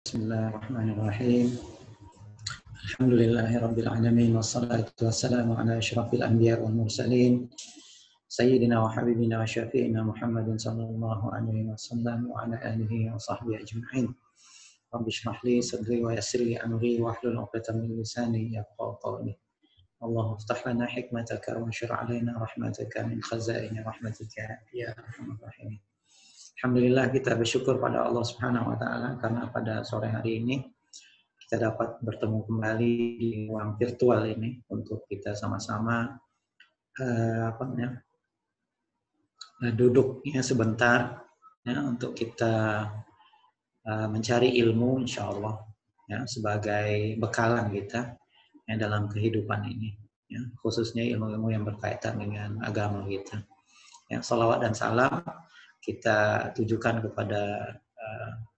Bismillahirrahmanirrahim. Alhamdulillahirabbil alamin wassalatu wassalamu ala asyrafil anbiya wal mursalin sayyidina wa habibina wa syafi'ina Muhammadin sallallahu alaihi wasallam wa ala alihi wa sahbihi ajma'in. Rabbi shrah li sadri wa yassir li amri wahlul 'uqdatam min lisani yafqahu qawli. Allahumma iftah lana hikmataka wa anshur 'alaina rahmataka min khazaini rahmatika ya arhamar rahimin. Alhamdulillah, kita bersyukur pada Allah Subhanahu wa taala karena pada sore hari ini kita dapat bertemu kembali di ruang virtual ini untuk kita sama-sama duduknya sebentar ya, untuk kita mencari ilmu insyaallah ya, sebagai bekalan kita ya, dalam kehidupan ini ya, khususnya ilmu-ilmu yang berkaitan dengan agama kita. Ya, salawat dan salam kita tujukan kepada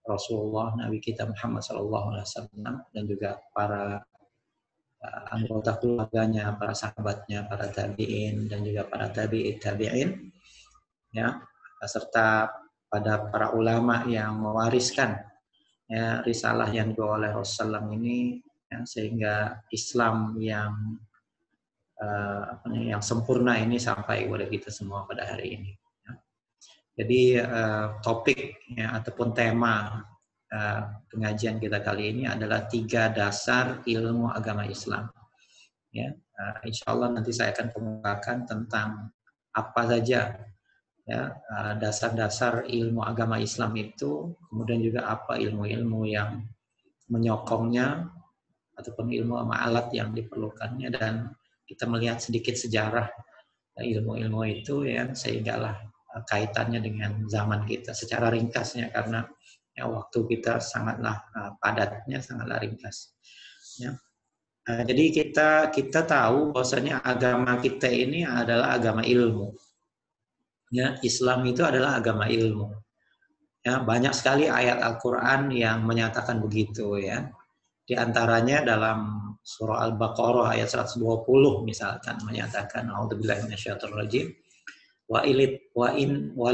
Rasulullah, Nabi kita Muhammad SAW dan juga para anggota keluarganya, para sahabatnya, para tabi'in dan juga para tabi'in ya, serta pada para ulama yang mewariskan ya, risalah yang dibawa oleh Rasulullah ini ya, sehingga Islam yang yang sempurna ini sampai kepada kita semua pada hari ini. Jadi topik ya, ataupun tema pengajian kita kali ini adalah 3 dasar ilmu agama Islam. Ya, insya Allah nanti saya akan kemukakan tentang apa saja ya, dasar-dasar ilmu agama Islam itu, kemudian juga apa ilmu-ilmu yang menyokongnya ataupun ilmu alat yang diperlukannya, dan kita melihat sedikit sejarah ilmu-ilmu itu ya, sehinggalah kaitannya dengan zaman kita secara ringkasnya, karena ya, waktu kita sangatlah padatnya, sangatlah ringkas. Ya. Jadi kita tahu bahwasanya agama kita ini adalah agama ilmu. Ya, Islam itu adalah agama ilmu. Ya, banyak sekali ayat Al-Quran yang menyatakan begitu ya. Di antaranya dalam surah Al-Baqarah ayat 120 misalkan menyatakan a'udzubillahi minasyaitonirrajim. Wa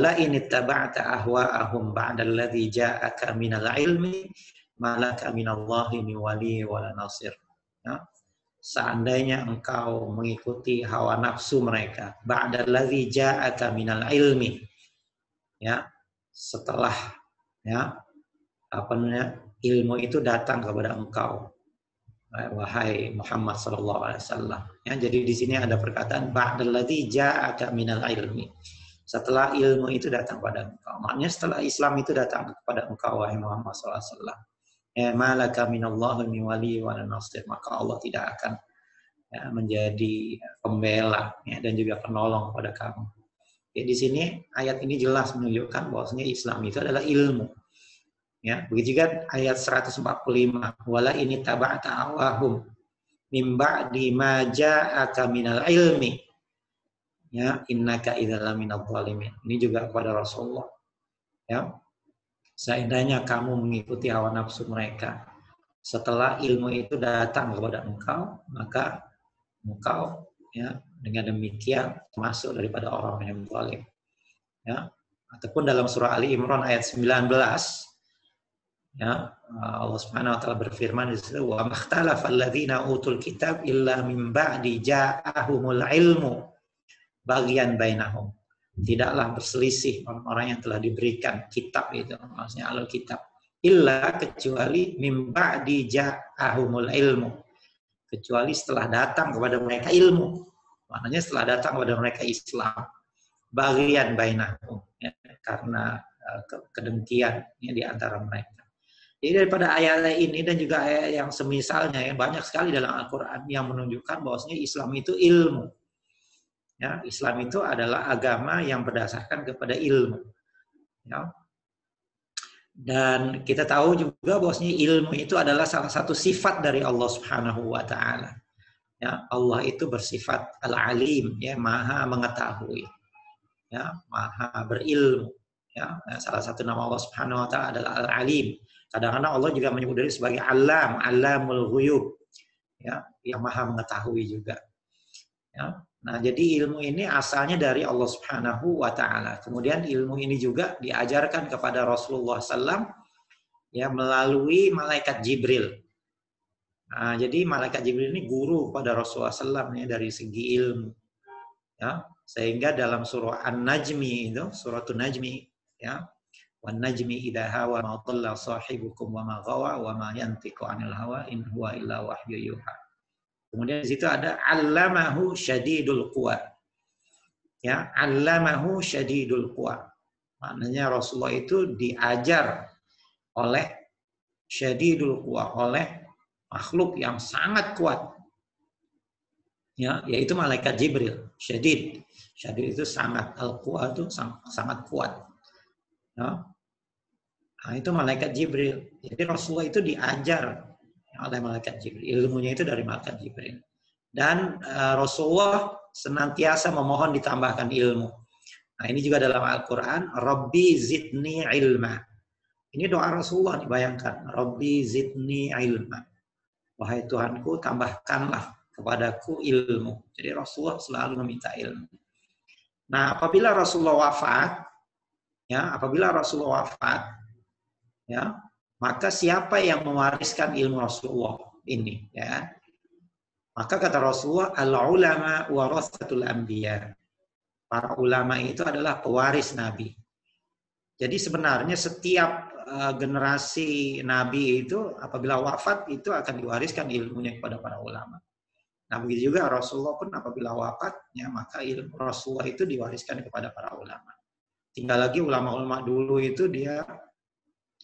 la in ittaba'ta ahwa'ahum ba'dalladzi ja'aka minal ilmi malaka minallahi min wali wala nasir. Ya. Seandainya engkau mengikuti hawa nafsu mereka ba'dalladzi ja'aka minal ilmi ya, setelah ya ilmu itu datang kepada engkau wahai Muhammad sallallahu alaihi wasallam. Ya, jadi di sini ada perkataan ba'dalladzi ja'aka minal ilmi. Setelah ilmu itu datang pada engkau. Maknanya setelah Islam itu datang kepada engkau wahai Muhammad sallallahu alaihi wasallam. Ya, malaka minallahi min wali wa nasir. Maka Allah tidak akan ya, menjadi pembela ya, dan juga penolong kepada kamu. Ya, di sini ayat ini jelas menunjukkan bahwasanya Islam itu adalah ilmu. Ya, begitu juga ayat 145, wala ini taba'ta awahum mim ba'di ma ja'aka minal ilmi ya innaka idzal minadh dhalimin. Ini juga kepada Rasulullah. Ya. Seandainya kamu mengikuti hawa nafsu mereka setelah ilmu itu datang kepada engkau, maka engkau ya dengan demikian termasuk daripada orang yang zalim. Ya. Ataupun dalam surah Ali Imran ayat 19 ya, Allah Subhanahu wa taala berfirman di situ, wa makhtalafal ladzina utul kitab illa min ba'di ja'ahumul ilmu bagian bainahum. Tidaklah berselisih orang-orang yang telah diberikan kitab itu, maksudnya Alkitab, illa kecuali min ba'di ja'ahumul ilmu, kecuali setelah datang kepada mereka ilmu. Maknanya setelah datang kepada mereka Islam, bagian bainahum ya, karena kedengkian ya, di antara mereka. Jadi daripada ayat ini dan juga ayat yang semisalnya ya, banyak sekali dalam Al-Quran yang menunjukkan bahwasanya Islam itu ilmu. Ya, Islam itu adalah agama yang berdasarkan kepada ilmu. Ya. Dan kita tahu juga bahwasanya ilmu itu adalah salah satu sifat dari Allah Subhanahu wa taala. Ya, Allah itu bersifat Al-Alim, ya, Maha mengetahui. Ya, Maha berilmu. Ya, salah satu nama Allah Subhanahu wa taala adalah Al-Alim. Kadang-kadang Allah juga menyebut diri sebagai Alam, Alamul Ghuyub, ya, yang Maha mengetahui juga. Ya. Nah, jadi ilmu ini asalnya dari Allah Subhanahu wa taala. Kemudian ilmu ini juga diajarkan kepada Rasulullah SAW ya melalui malaikat Jibril. Nah, jadi malaikat Jibril ini guru pada Rasulullah SAW ya, dari segi ilmu. Ya, sehingga dalam surah An-Najmi itu, suratul Najmi, ya, wan najmi idza hawa ma dhalla sahibukum wa ma ghawa wa ma yantiqu 'anil hawa in huwa illa wahyu yuha. Kemudian di situ ada 'allamahu syadidul quwa. Ya, 'allamahu syadidul quwa. Maknanya Rasulullah itu diajar oleh syadidul quwa, oleh makhluk yang sangat kuat. Ya, yaitu malaikat Jibril. Syadid itu sangat, al-quwa itu sangat kuat. Ya. Nah, itu malaikat Jibril. Jadi Rasulullah itu diajar oleh malaikat Jibril. Ilmunya itu dari malaikat Jibril. Dan Rasulullah senantiasa memohon ditambahkan ilmu. Nah, ini juga dalam Al-Quran, Rabbi zidni ilma. Ini doa Rasulullah, bayangkan. Rabbi zidni ilma. Wahai Tuhanku, tambahkanlah kepadaku ilmu. Jadi Rasulullah selalu meminta ilmu. Nah, apabila Rasulullah wafat, ya, maka siapa yang mewariskan ilmu Rasulullah ini? Ya, maka kata Rasulullah, al-ulama warathatul anbiya. Para ulama itu adalah pewaris Nabi. Jadi sebenarnya setiap generasi Nabi itu apabila wafat itu akan diwariskan ilmunya kepada para ulama. Nah, begitu juga Rasulullah pun apabila wafat, ya, maka ilmu Rasulullah itu diwariskan kepada para ulama. Tinggal lagi ulama-ulama dulu itu dia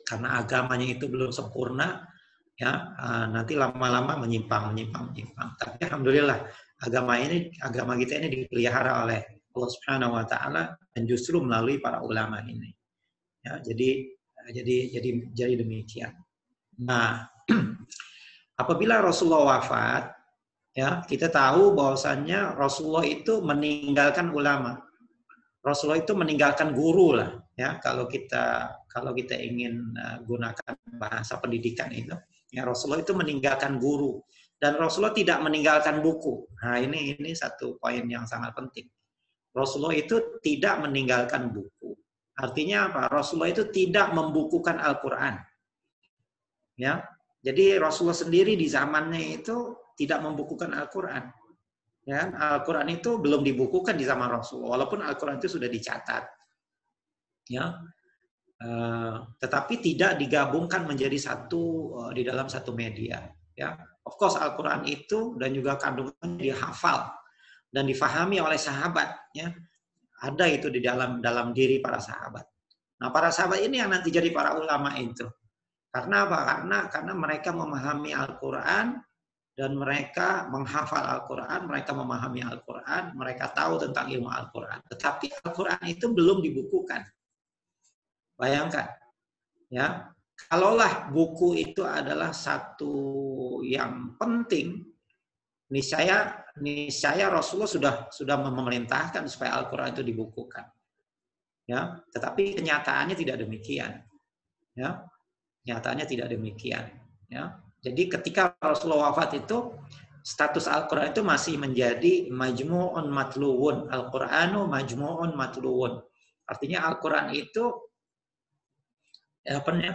karena agamanya itu belum sempurna, ya, nanti lama-lama menyimpang. Tapi alhamdulillah agama kita ini dipelihara oleh Allah Subhanahu wa taala dan justru melalui para ulama ini. Ya, jadi demikian. Nah, apabila Rasulullah wafat, ya, kita tahu bahwasannya Rasulullah itu meninggalkan ulama. Rasulullah itu meninggalkan guru lah, ya. Kalau kita ingin gunakan bahasa pendidikan itu, ya, Rasulullah itu meninggalkan guru dan Rasulullah tidak meninggalkan buku. Nah, ini satu poin yang sangat penting. Rasulullah itu tidak meninggalkan buku. Artinya apa? Rasulullah itu tidak membukukan Al-Quran. Ya, jadi Rasulullah sendiri di zamannya itu tidak membukukan Al-Quran. Ya, Al-Quran itu belum dibukukan di zaman Rasulullah, walaupun Al-Quran itu sudah dicatat. Ya, tetapi tidak digabungkan menjadi satu di dalam satu media. Ya, of course Al-Quran itu dan juga kandungannya dihafal dan difahami oleh sahabat. Ya, ada itu di dalam diri para sahabat. Nah, para sahabat ini yang nanti jadi para ulama itu. Karena apa? Karena mereka memahami Al-Quran dan mereka menghafal Al-Quran, mereka memahami Al-Quran, mereka tahu tentang ilmu Al-Quran. Tetapi Al-Quran itu belum dibukukan. Bayangkan, ya, kalaulah buku itu adalah satu yang penting, niscaya Rasulullah sudah memerintahkan supaya Al-Quran itu dibukukan. Ya, tetapi kenyataannya tidak demikian. Ya, kenyataannya tidak demikian. Ya, jadi ketika Rasulullah wafat itu status Al-Quran itu masih menjadi majmu'un matluwun. Al-Quranu majmu'un matluwun. Artinya Al-Quran itu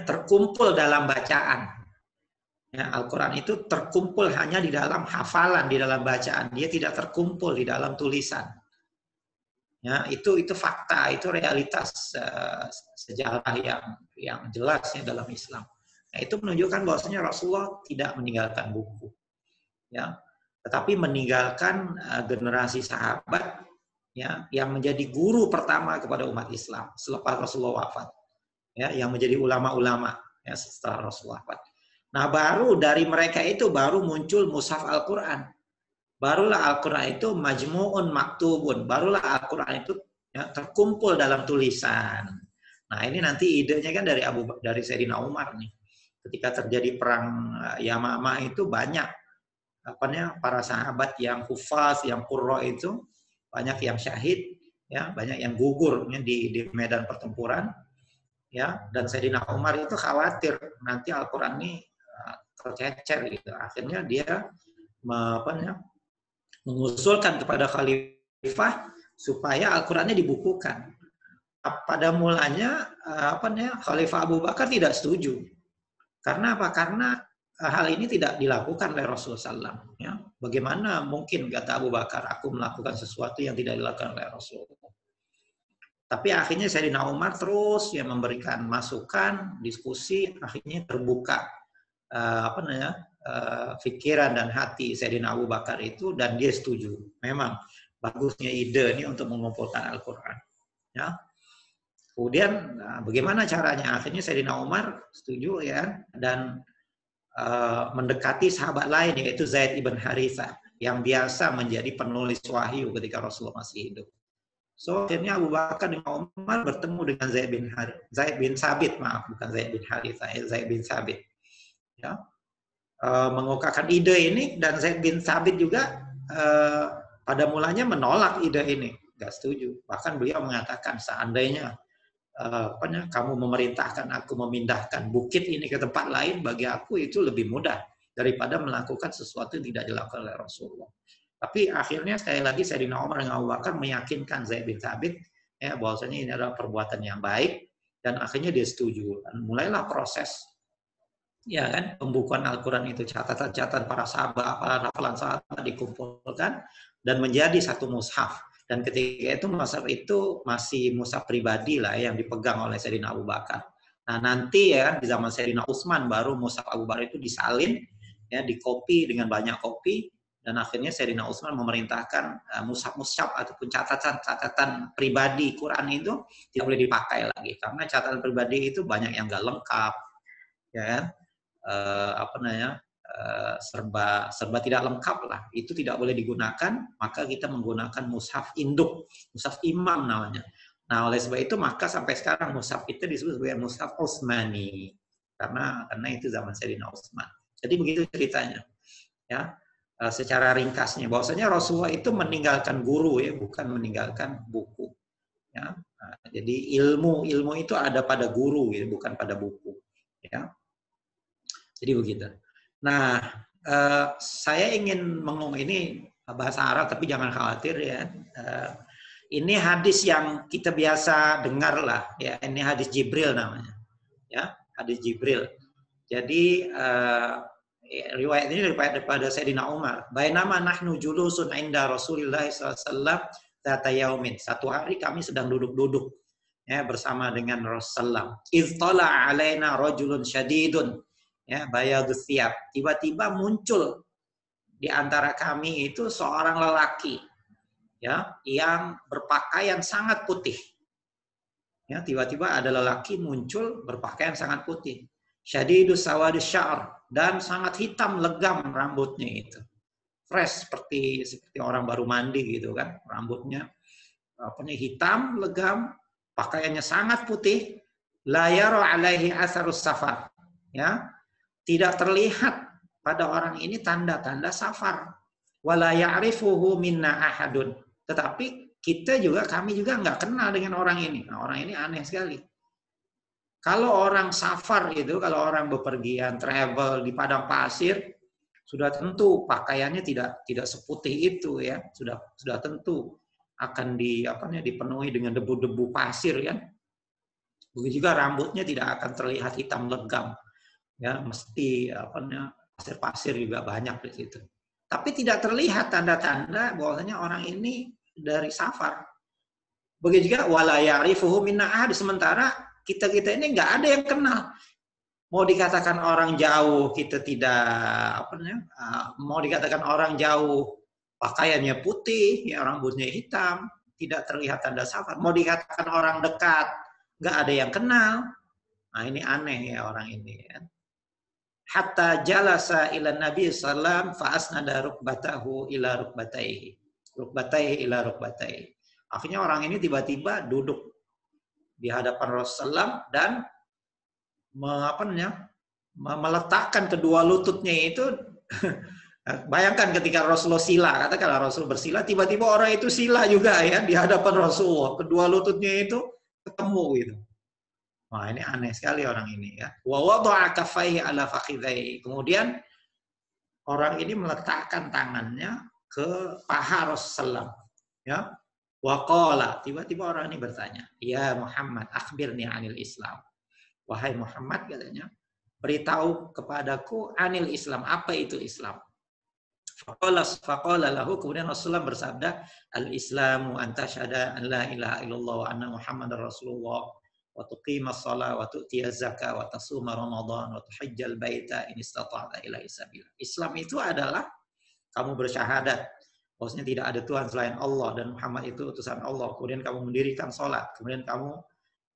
terkumpul dalam bacaan. Ya, Al-Quran itu terkumpul hanya di dalam hafalan, di dalam bacaan. Dia tidak terkumpul di dalam tulisan. Ya, itu fakta, itu realitas sejarah yang jelas ya dalam Islam. Nah, itu menunjukkan bahwasanya Rasulullah tidak meninggalkan buku. Ya, tetapi meninggalkan generasi sahabat, ya, yang menjadi guru pertama kepada umat Islam selepas Rasulullah wafat. Ya, yang menjadi ulama-ulama ya setelah Rasulullah wafat. Nah, baru dari mereka itu baru muncul mushaf Al-Quran. Barulah Al-Quran itu majmu'un maktubun. Barulah Al-Quran itu ya, terkumpul dalam tulisan. Nah, ini nanti idenya kan dari Sayyidina Umar nih. Ketika terjadi perang Yamamah itu banyak para sahabat yang hufaz, yang qurra itu banyak yang syahid, ya, banyak yang gugur ya, di medan pertempuran. Ya, dan Sayyidina Umar itu khawatir nanti Al-Quran ini tercecer gitu. Akhirnya dia mengusulkan kepada khalifah supaya Al-Qurannya dibukukan. Pada mulanya Khalifah Abu Bakar tidak setuju. Karena apa? Karena hal ini tidak dilakukan oleh Rasulullah SAW. Ya. Bagaimana mungkin, kata Abu Bakar, aku melakukan sesuatu yang tidak dilakukan oleh Rasulullah. Tapi akhirnya Sayyidina Umar terus ya memberikan masukan, diskusi, akhirnya terbuka pikiran dan hati Sayyidina Abu Bakar itu, dan dia setuju. Memang bagusnya ide ini untuk mengumpulkan Al-Quran. Ya. Kemudian bagaimana caranya? Akhirnya Sayyidina Umar setuju ya, dan mendekati sahabat lain yaitu Zaid ibn Harithah yang biasa menjadi penulis wahyu ketika Rasulullah masih hidup. So akhirnya Abu Bakar dan Umar bertemu dengan Zaid bin Sabit, maaf bukan Zaid bin Harithah, Zaid bin Sabit. Ya. Mengungkapkan ide ini, dan Zaid bin Sabit juga pada mulanya menolak ide ini, nggak setuju. Bahkan beliau mengatakan seandainya kamu memerintahkan aku memindahkan bukit ini ke tempat lain, bagi aku itu lebih mudah daripada melakukan sesuatu yang tidak dilakukan oleh Rasulullah. Tapi akhirnya sekali lagi Sayyidina Umar dan Abu Bakar meyakinkan Zaid bin Thabit ya, bahwasanya ini adalah perbuatan yang baik, dan akhirnya dia setuju. Dan mulailah proses ya kan, pembukuan Al-Quran itu, catatan-catatan para sahabat, para hafalan sahabat dikumpulkan dan menjadi satu mushaf. Dan ketika itu mushaf itu masih mushaf pribadi lah yang dipegang oleh Sayyidina Abu Bakar. Nah nanti ya di zaman Sayyidina Utsman baru mushaf Abu Bakar itu disalin, ya dikopi dengan banyak kopi, dan akhirnya Sayyidina Utsman memerintahkan mushaf-mushaf ataupun catatan pribadi Quran itu tidak boleh dipakai lagi, karena catatan pribadi itu banyak yang nggak lengkap, ya kan? Serba tidak lengkap lah, itu tidak boleh digunakan, maka kita menggunakan mushaf induk, mushaf imam namanya. Nah oleh sebab itu maka sampai sekarang mushaf itu disebut sebagai mushaf Utsmani, karena itu zaman Sayyidina Utsman. Jadi begitu ceritanya ya, secara ringkasnya bahwasanya Rasulullah itu meninggalkan guru ya, bukan meninggalkan buku ya. Nah, jadi ilmu itu ada pada guru ya, bukan pada buku ya. Jadi begitu. Nah, saya ingin ini bahasa Arab, tapi jangan khawatir ya. Ini hadis yang kita biasa dengar lah, ya. Ini hadis Jibril namanya, ya, hadis Jibril. Jadi riwayat ini daripada Sayyidina Umar. Bainama nahnu julusun inda Rasulillah SAW dzata yaumin. Satu hari kami sedang duduk-duduk ya bersama dengan Rasulullah. Idz tala alaina rajulun syadidun. Ya, bayadus thiyab. Tiba-tiba muncul di antara kami itu seorang lelaki ya yang berpakaian sangat putih. Ya, tiba-tiba ada lelaki muncul berpakaian sangat putih. Syadidus sawadus sya'r, dan sangat hitam legam rambutnya itu. Fresh seperti orang baru mandi gitu kan, rambutnya hitam legam, pakaiannya sangat putih, la yara alaihi atharus safar. Ya. Tidak terlihat pada orang ini tanda-tanda safar. Wala ya'rifuhu minna ahadun. Tetapi kami juga nggak kenal dengan orang ini. Nah, orang ini aneh sekali. Kalau orang safar itu, kalau orang bepergian, travel di padang pasir, sudah tentu pakaiannya tidak seputih itu ya. Sudah tentu akan dipenuhi dengan debu-debu pasir ya. Begitu juga rambutnya tidak akan terlihat hitam legam. Ya, mesti pasir-pasir juga banyak di situ. Tapi tidak terlihat tanda-tanda bahwasanya orang ini dari safar. Begitu juga wala ya'rifuhu minna ahad, sementara kita ini nggak ada yang kenal. Mau dikatakan orang jauh, kita tidak mau dikatakan orang jauh pakaiannya putih, ya rambutnya hitam, tidak terlihat tanda safar. Mau dikatakan orang dekat, nggak ada yang kenal. Nah, ini aneh ya orang ini ya. Hatta jalasa ila Nabi sallam fa asnada rukbatahu ila rukbataihi. Rukbataihi ila rukbataihi. Akhirnya orang ini tiba-tiba duduk di hadapan Rasulullah dan meletakkan kedua lututnya itu. Bayangkan ketika Rasulullah sila, katakanlah Rasul bersila, tiba-tiba orang itu sila juga ya di hadapan Rasulullah. Kedua lututnya itu ketemu gitu. Wah, ini aneh sekali orang ini ya. Wa wada'a kaffaihi ala fakhidhaihi. Kemudian orang ini meletakkan tangannya ke paha Rasulullah. Ya. Wa qala, tiba-tiba orang ini bertanya, "Ya Muhammad, akhbirni 'anil Islam." Wahai Muhammad katanya, beritahu kepadaku anil Islam, apa itu Islam? Faqala lahu, kemudian Rasulullah bersabda, al-Islamu an tashhada an la ilaha illallah wa anna Muhammadar Rasulullah wa tuqimas shalah wa tu'tiyaz zakah wa tasuma Ramadan wa tuhajjal baita in istata'ta ilaihi sabila. Islam itu adalah kamu bersyahadat bahwasanya tidak ada Tuhan selain Allah dan Muhammad itu utusan Allah. Kemudian kamu mendirikan sholat, kemudian kamu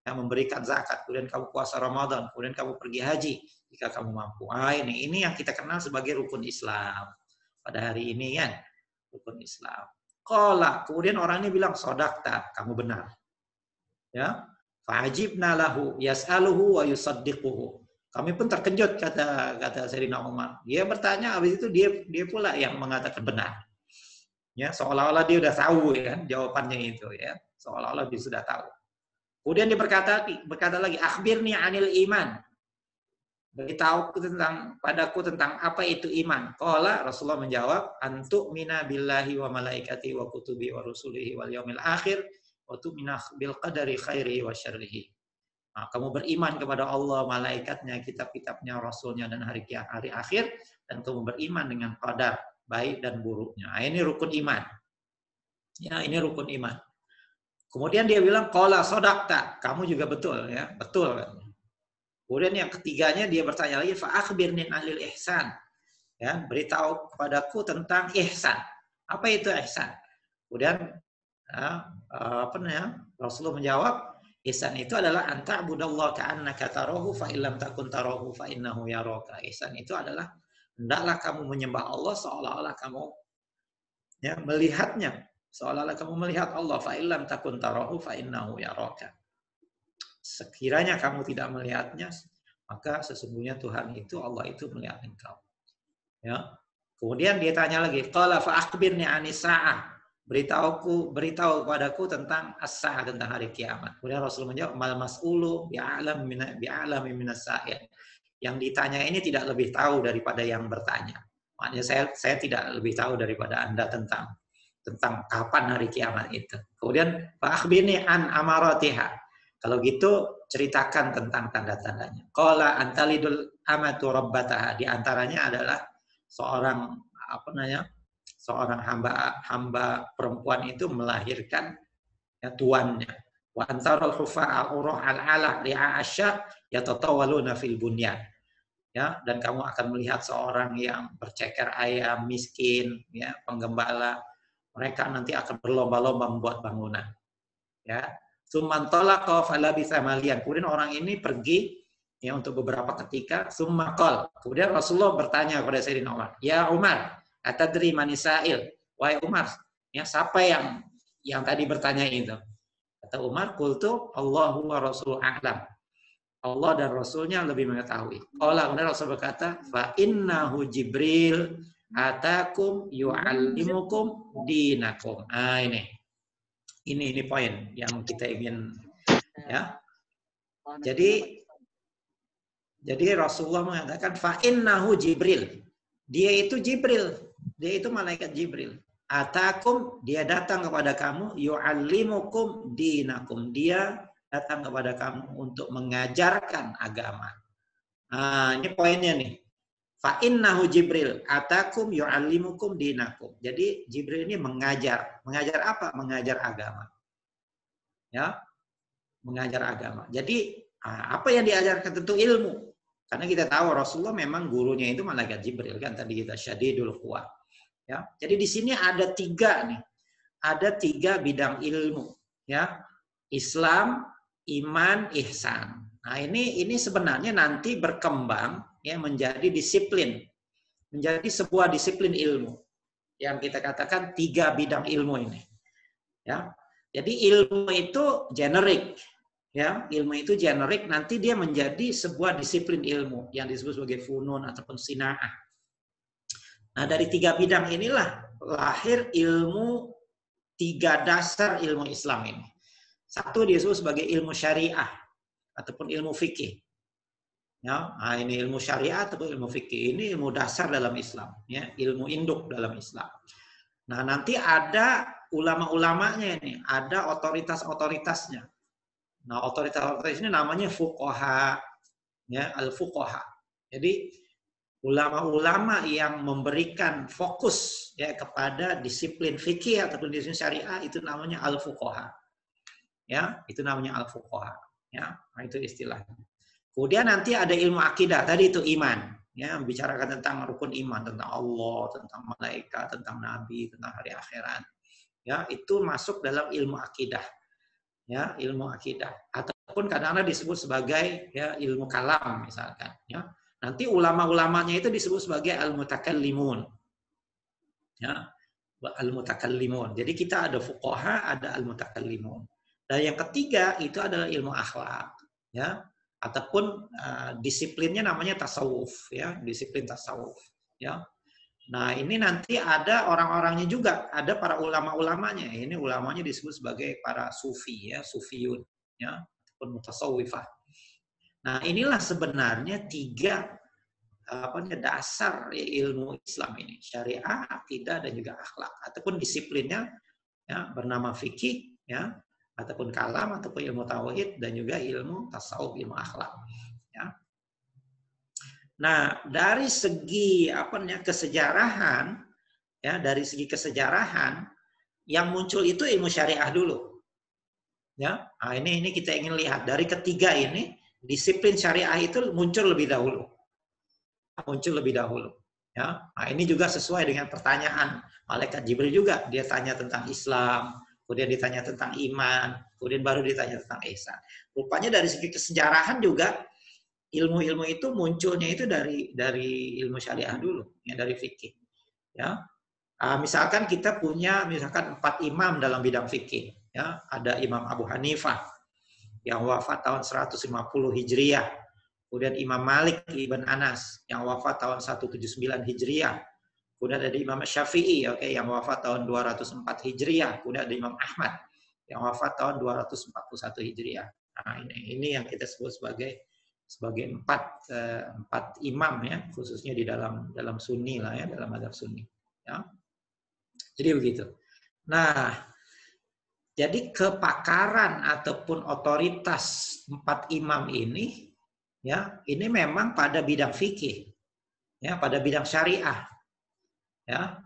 memberikan zakat, kemudian kamu puasa Ramadan, kemudian kamu pergi haji jika kamu mampu. Ini yang kita kenal sebagai rukun Islam pada hari ini kan, rukun Islam. Qala, kemudian orang ini bilang sodakta, kamu benar. Ya, fa'ajibna lahu yas'aluhu wa yusaddiquhu. Kami pun terkejut, kata Sayyidina Umar. Dia bertanya, habis itu dia pula yang mengatakan benar. Ya, seolah-olah dia sudah tahu ya jawabannya itu ya. Seolah-olah dia sudah tahu. Kemudian dia berkata lagi, akhbirni anil iman. Beritahu padaku tentang apa itu iman. Qala, Rasulullah menjawab, antu mina billahi wa malaikati wa kutubi wa rusulihi wal yaumil akhir wa tu'mina bil qadari khairihi wa syarrihi. Nah, kamu beriman kepada Allah, malaikatnya, kitab-kitabnya, rasulnya, dan hari akhir, dan kamu beriman dengan qadar baik dan buruknya. Nah, ini rukun iman. Ya, ini rukun iman. Kemudian dia bilang, qala sodakta, kamu juga betul ya, betul. Kemudian yang ketiganya dia bertanya lagi, fa akhbirni anil ihsan. Ya, beritahu kepadaku tentang ihsan. Apa itu ihsan? Kemudian Rasulullah menjawab, ihsan itu adalah anta budallah ka'annaka tarahu fa illam takun tarahu fa innahu yaraka. Ihsan itu adalah hendaklah kamu menyembah Allah seolah-olah kamu ya melihatnya, seolah-olah kamu melihat Allah, fa illam takun tarahu fa innahu yaraka. Sekiranya kamu tidak melihatnya, maka sesungguhnya Tuhan itu, Allah itu melihat engkau. Ya. Kemudian dia tanya lagi, qala fa akhbirni anis saah. Beritahu padaku tentang as-saah, tentang hari kiamat. Kemudian Rasul menjawab, mal mas'ulu bi'alami minas sa'il. Yang ditanya ini tidak lebih tahu daripada yang bertanya. Maknanya saya tidak lebih tahu daripada Anda tentang kapan hari kiamat itu. Kemudian fa akhbirni an amaratiha. Kalau gitu ceritakan tentang tanda-tandanya. Qala antalidul amatu rabbataha. Di antaranya adalah seorang hamba perempuan itu melahirkan ya, tuannya. Wa antarul hufa'a urah al-ala ri'a asya yatatawaluna fil bunyan. Ya, dan kamu akan melihat seorang yang berceker ayam, miskin, ya, penggembala. Mereka nanti akan berlomba-lomba membuat bangunan. Ya. Sumantolaqa falabitha malian. Kemudian orang ini pergi ya untuk beberapa ketika. Summakol. Kemudian Rasulullah bertanya kepada Sayyidina Umar, ya Umar, atadri manisail. Wahai Umar, ya siapa yang tadi bertanya itu? Kata Umar, qultu Allahu wa Rasul a'lam. Allah dan Rasulnya lebih mengetahui. Qala, kemudian Rasul berkata, fa innahu Jibril atakum yu'allimukum dinakum. Ini poin yang kita ingin ya. Jadi Rasulullah mengatakan fa innahu Jibril. Dia itu Jibril. Dia itu malaikat Jibril. Atakum, dia datang kepada kamu, yu'allimukum dinakum. Dia datang kepada kamu untuk mengajarkan agama. Nah, ini poinnya nih. Fa innahu Jibril atakum yu'allimukum dinakum. Jadi Jibril ini mengajar. Mengajar apa? Mengajar agama. Ya. Mengajar agama. Jadi apa yang diajarkan tentu ilmu. Karena kita tahu Rasulullah memang gurunya itu malaikat Jibril kan tadi kita syadidul quwa. Ya. Jadi di sini ada 3 nih. Ada 3 bidang ilmu, ya. Islam, iman, ihsan. Nah, ini sebenarnya nanti berkembang ya menjadi disiplin, menjadi sebuah disiplin ilmu yang kita katakan 3 bidang ilmu ini. Ya, jadi ilmu itu generik, ya ilmu itu generik nanti dia menjadi sebuah disiplin ilmu yang disebut sebagai funun ataupun sinaah. Nah dari 3 bidang inilah lahir ilmu 3 dasar ilmu Islam ini. Satu disebut sebagai ilmu syariah ataupun ilmu fikih. Ya, nah ini ilmu syariat atau ilmu fikih ini ilmu dasar dalam Islam, ya, ilmu induk dalam Islam. Nah, nanti ada ulama-ulamanya ini, ada otoritas-otoritasnya. Nah, otoritas-otoritas ini namanya fuqaha, ya, al-fuqaha. Jadi ulama-ulama yang memberikan fokus ya kepada disiplin fikih ataupun disiplin syariah itu namanya al-fuqaha. Ya, itu namanya al-fuqaha. Ya, nah itu istilahnya. Kemudian nanti ada ilmu akidah, tadi itu iman. Ya, membicarakan tentang rukun iman, tentang Allah, tentang malaikat, tentang nabi, tentang hari akhirat. Ya, itu masuk dalam ilmu akidah. Ya, ilmu akidah. Ataupun kadang-kadang disebut sebagai ya ilmu kalam misalkan, ya. Nanti ulama-ulamanya itu disebut sebagai al-mutakallimun. Ya, al-mutakallimun. Jadi kita ada fuqaha, ada al-mutakallimun. Dan yang ketiga itu adalah ilmu akhlak, ya. Ataupun disiplinnya namanya tasawuf, ya, disiplin tasawuf, ya. Nah, ini nanti ada orang-orangnya juga, ada para ulama-ulamanya. Ini ulamanya disebut sebagai para sufi, ya, sufiyun, ya, ataupun mutasawwifah. Nah, inilah sebenarnya tiga dasar ilmu Islam ini, syariah, akidah, dan juga akhlak, ataupun disiplinnya ya bernama fikih, ya, ataupun kalam, ataupun ilmu tauhid, dan juga ilmu tasawuf, ilmu akhlak. Ya. Nah, dari segi kesejarahan, ya, dari segi kesejarahan yang muncul itu ilmu syariah dulu. Ya, nah, ini kita ingin lihat dari ketiga ini disiplin syariah itu muncul lebih dahulu. Ya, nah, ini juga sesuai dengan pertanyaan malaikat Jibril juga. Dia tanya tentang Islam, kemudian ditanya tentang iman, kemudian baru ditanya tentang ihsan. Rupanya dari segi kesejarahan juga ilmu-ilmu itu munculnya itu dari ilmu syariah dulu, ya, dari fikih. Ya, misalkan kita punya misalkan 4 imam dalam bidang fikih. Ya, ada Imam Abu Hanifah yang wafat tahun 150 Hijriah. Kemudian Imam Malik ibn Anas yang wafat tahun 179 Hijriah. Kemudian ada Imam Syafi'i, yang wafat tahun 204 Hijriah. Kemudian ada Imam Ahmad yang wafat tahun 241 Hijriah. Nah, ini yang kita sebut sebagai empat imam, ya, khususnya di dalam Sunni lah, ya, dalam mazhab Sunni. Ya. Jadi begitu. Nah, jadi kepakaran ataupun otoritas 4 imam ini, ya, ini memang pada bidang fikih, ya, pada bidang syariah, ya.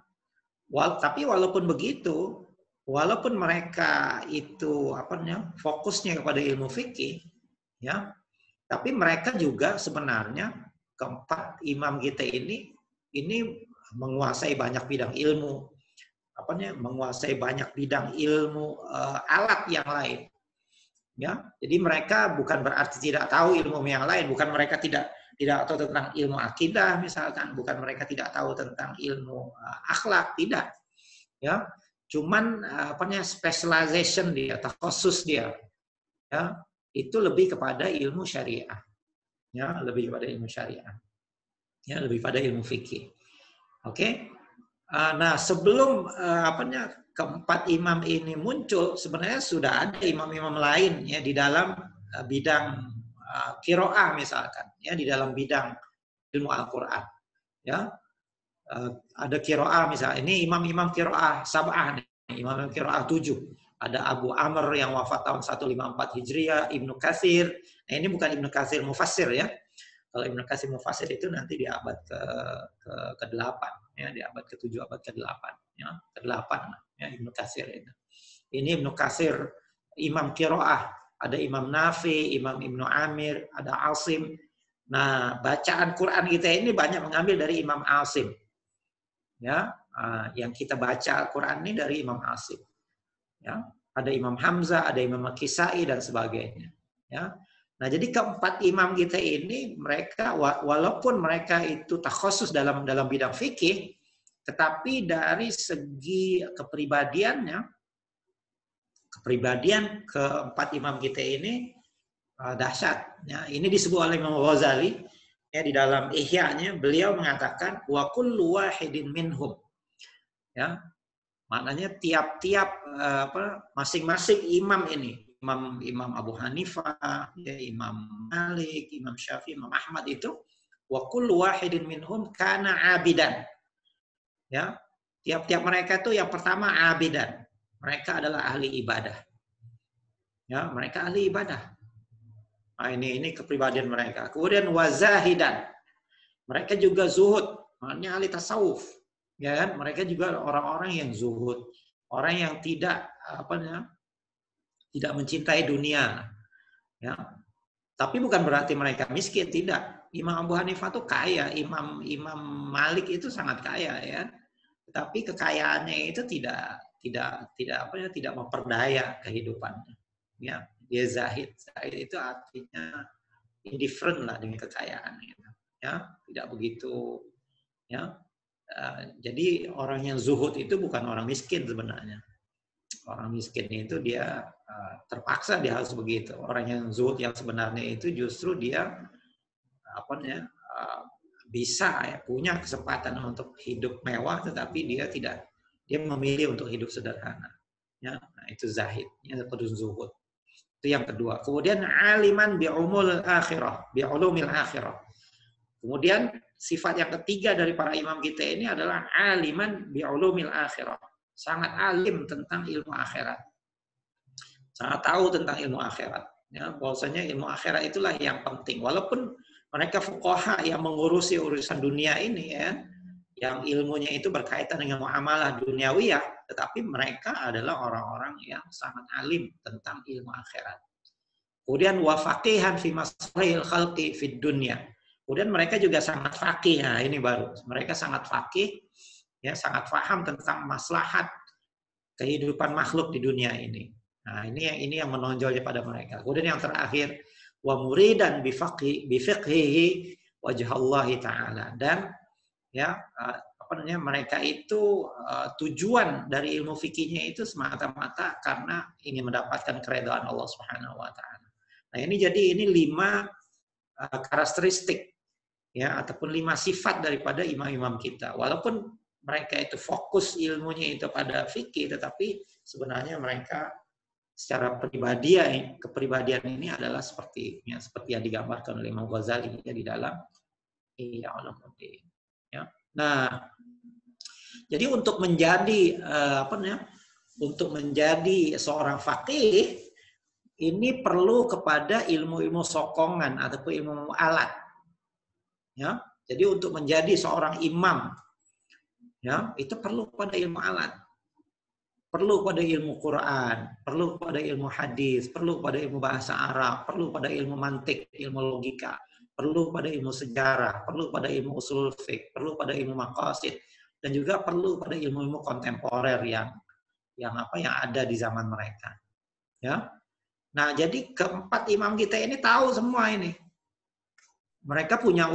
Tapi walaupun begitu, walaupun mereka itu fokusnya kepada ilmu fikih, ya, tapi mereka juga sebenarnya keempat imam kita ini menguasai banyak bidang ilmu, menguasai banyak bidang ilmu alat yang lain. Ya, jadi mereka bukan berarti tidak tahu ilmu yang lain, bukan mereka tidak tahu tentang ilmu akidah misalkan, bukan mereka tidak tahu tentang ilmu akhlak, tidak. Ya, cuman specialization dia, khusus dia, ya, itu lebih kepada ilmu syariah, ya, lebih kepada ilmu syariah, ya, lebih pada ilmu fikih. Oke. Nah, sebelum keempat imam ini muncul, sebenarnya sudah ada imam-imam lain, ya, di dalam bidang qiraah misalkan, ya, di dalam bidang ilmu Al-Qur'an, ya. Ada qiraah misalnya, ini imam-imam qiraah sab'ah, imam qiraah 7. Ada Abu Amr yang wafat tahun 154 Hijriah, Ibnu Katsir. Nah, ini bukan Ibnu Katsir mufassir, ya. Kalau Ibnu Katsir mufassir itu nanti di abad ke-8, ya, di abad ke-7, abad ke-8, ya, ke-8, ya, Ibnu Katsir itu. Ini Ibnu Katsir imam qiraah, ada Imam Nafi, Imam Ibnu Amir, ada Asim. Nah, bacaan Quran kita ini banyak mengambil dari Imam Asim. Ya, yang kita baca Quran ini dari Imam Asim. Ya, ada Imam Hamzah, ada Imam Kisai dan sebagainya. Ya. Nah, jadi keempat imam kita ini mereka walaupun mereka itu takhusus dalam bidang fikih, tetapi dari segi kepribadian keempat imam kita ini dahsyat. Ya, ini disebut oleh Imam Ghazali, ya, di dalam Ihya-nya beliau mengatakan wa kullu wahidin minhum. Ya. Maknanya tiap-tiap masing-masing imam ini, Imam Abu Hanifah, ya, Imam Malik, Imam Syafi'i, Imam Ahmad itu wa kullu wahidin minhum kana abidan. Ya. Tiap-tiap mereka itu yang pertama abidan. Mereka adalah ahli ibadah. Ya, mereka ahli ibadah. Nah, ini kepribadian mereka. Kemudian wazahidan. Mereka juga zuhud, maknanya ahli tasawuf, ya kan? Mereka juga orang-orang yang zuhud, orang yang tidak tidak mencintai dunia, ya. Tapi bukan berarti mereka miskin, tidak. Imam Abu Hanifah itu kaya, Imam Imam Malik itu sangat kaya, ya. Tetapi kekayaannya itu tidak memperdaya kehidupannya. Ya, dia zahid. Zahid itu artinya indifferent lah dengan kekayaan, gitu. Ya, tidak begitu, ya. Jadi orang yang zuhud itu bukan orang miskin sebenarnya. Orang miskin itu dia terpaksa dia harus begitu. Orang yang zuhud yang sebenarnya itu justru dia bisa ya, punya kesempatan untuk hidup mewah, tetapi dia memilih untuk hidup sederhana. Ya, nah itu zahid, ya, atau zuhud. Itu yang kedua. Kemudian aliman bi'ulumil akhirah. Kemudian sifat yang ketiga dari para imam kita ini adalah aliman bi'ulumil akhirah. Sangat alim tentang ilmu akhirat. Sangat tahu tentang ilmu akhirat. Ya, bahwasanya ilmu akhirat itulah yang penting. Walaupun mereka fuqaha yang mengurusi urusan dunia ini, ya, yang ilmunya itu berkaitan dengan muamalah duniawiyah, tetapi mereka adalah orang-orang yang sangat alim tentang ilmu akhirat. Kemudian wafaqihan fi masalihil khalqi fid dunya. Kemudian mereka juga sangat faqih. Nah, ini baru. Mereka sangat faqih, ya, sangat paham tentang maslahat kehidupan makhluk di dunia ini. Nah, ini yang menonjolnya pada mereka. Kemudian yang terakhir, wa muridan bi fiqhihi wajhallahi ta'ala. Dan ya mereka itu tujuan dari ilmu fikihnya itu semata-mata karena ingin mendapatkan keridhaan Allah Subhanahu wa taala. Nah, ini 5 karakteristik, ya, ataupun 5 sifat daripada imam-imam kita. Walaupun mereka itu fokus ilmunya itu pada fikih, tetapi sebenarnya mereka secara kepribadian ini adalah seperti yang digambarkan oleh Imam Ghazali ya, di dalam Ihya Ulumuddin. Ya. Nah, jadi untuk menjadi seorang faqih ini perlu kepada ilmu-ilmu sokongan ataupun ilmu alat. Ya. Jadi untuk menjadi seorang imam, ya, itu perlu pada ilmu alat. Perlu pada ilmu Quran, perlu pada ilmu hadis, perlu pada ilmu bahasa Arab, perlu pada ilmu mantik, ilmu logika, perlu pada ilmu sejarah, perlu pada ilmu usul fiqh, perlu pada ilmu maqasid, dan juga perlu pada ilmu-ilmu kontemporer yang ada di zaman mereka. Ya. Nah, jadi keempat imam kita ini tahu semua ini. Mereka punya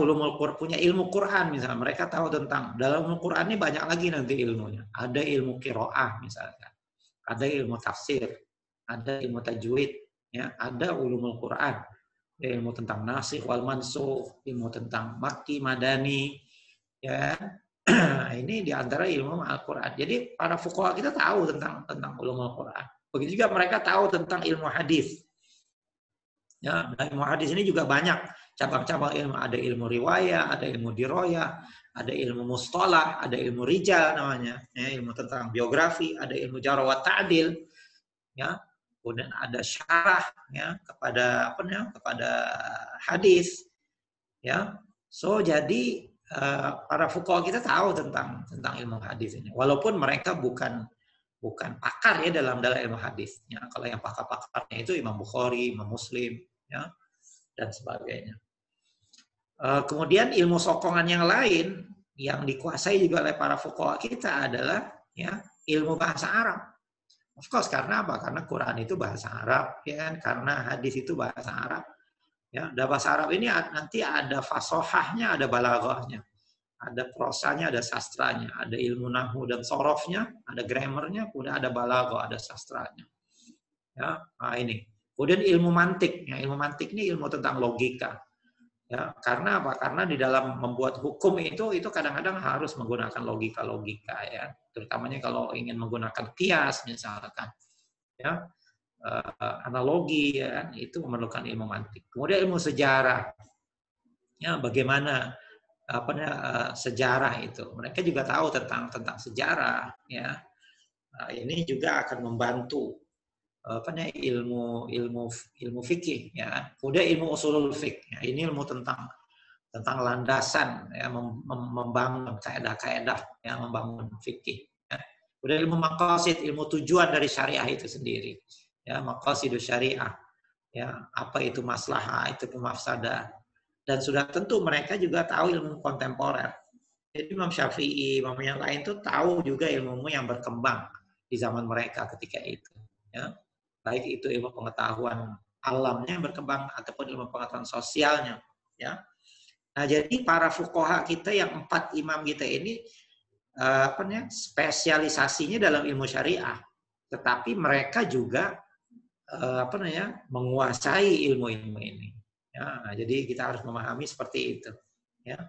ilmu Quran misalnya. Mereka tahu tentang dalam ilmu Quran ini banyak lagi nanti ilmunya. Ada ilmu qiraah misalkan, ada ilmu tafsir, ada ilmu tajwid, ya, ada ulumul Quran, ilmu tentang nasikh wal mansukh, ilmu tentang makki madani, ya. Ini diantara ilmu Al-Quran. Jadi para fuqaha kita tahu tentang ulumul Quran. Begitu juga mereka tahu tentang ilmu hadis. Ya, dan ilmu hadis ini juga banyak cabang-cabang ilmu. Ada ilmu riwayah, ada ilmu diroyah, ada ilmu mustalah, ada ilmu rijal namanya, ya, ilmu tentang biografi, ada ilmu jarh wa ta'dil, ya. Kemudian ada syarah, ya, kepada hadis, ya. So jadi para fuqaha kita tahu tentang ilmu hadis ini, walaupun mereka bukan pakar ya dalam ilmu hadis. Ya, kalau yang pakar-pakarnya itu Imam Bukhari, Imam Muslim, ya, dan sebagainya. Kemudian ilmu sokongan yang lain yang dikuasai juga oleh para fuqaha kita adalah, ya, ilmu bahasa Arab. Of course, karena apa? Karena Quran itu bahasa Arab, ya kan? Karena hadis itu bahasa Arab. Ya, dan bahasa Arab ini nanti ada fasohahnya, ada balaghahnya, ada prosanya, ada sastranya, ada ilmu nahwu dan sorofnya, ada grammarnya, kemudian ada balaghah, ada sastranya. Ya, nah ini. Kemudian ilmu mantik. Ya, ilmu mantik ini ilmu tentang logika. Ya, karena apa? Karena di dalam membuat hukum itu kadang-kadang harus menggunakan logika-logika, ya. Terutamanya kalau ingin menggunakan qiyas misalkan. Ya. Analogi, ya, itu memerlukan ilmu mantik. Kemudian ilmu sejarah. Ya, bagaimana sejarah itu. Mereka juga tahu tentang sejarah, ya. Ini juga akan membantu ilmu fikih, ya. Kemudian ilmu usulul fiqh, ya. Ini ilmu tentang tentang landasan ya, membangun kaedah-kaedah yang membangun fikih. Ya. Udah ilmu maqasid, ilmu tujuan dari syariah itu sendiri. Ya, maqasidus syariah. Ya, apa itu maslahah, itu mafsadah. Dan sudah tentu mereka juga tahu ilmu kontemporer. Jadi Imam Syafi'i, Imam yang lain tuh tahu juga ilmu yang berkembang di zaman mereka ketika itu. Ya. Baik itu ilmu pengetahuan alamnya yang berkembang ataupun ilmu pengetahuan sosialnya. Ya. Nah, jadi para fuqaha kita yang 4 imam kita ini spesialisasinya dalam ilmu syariah, tetapi mereka juga menguasai ilmu-ilmu ini. Ya, nah, jadi kita harus memahami seperti itu. Ya.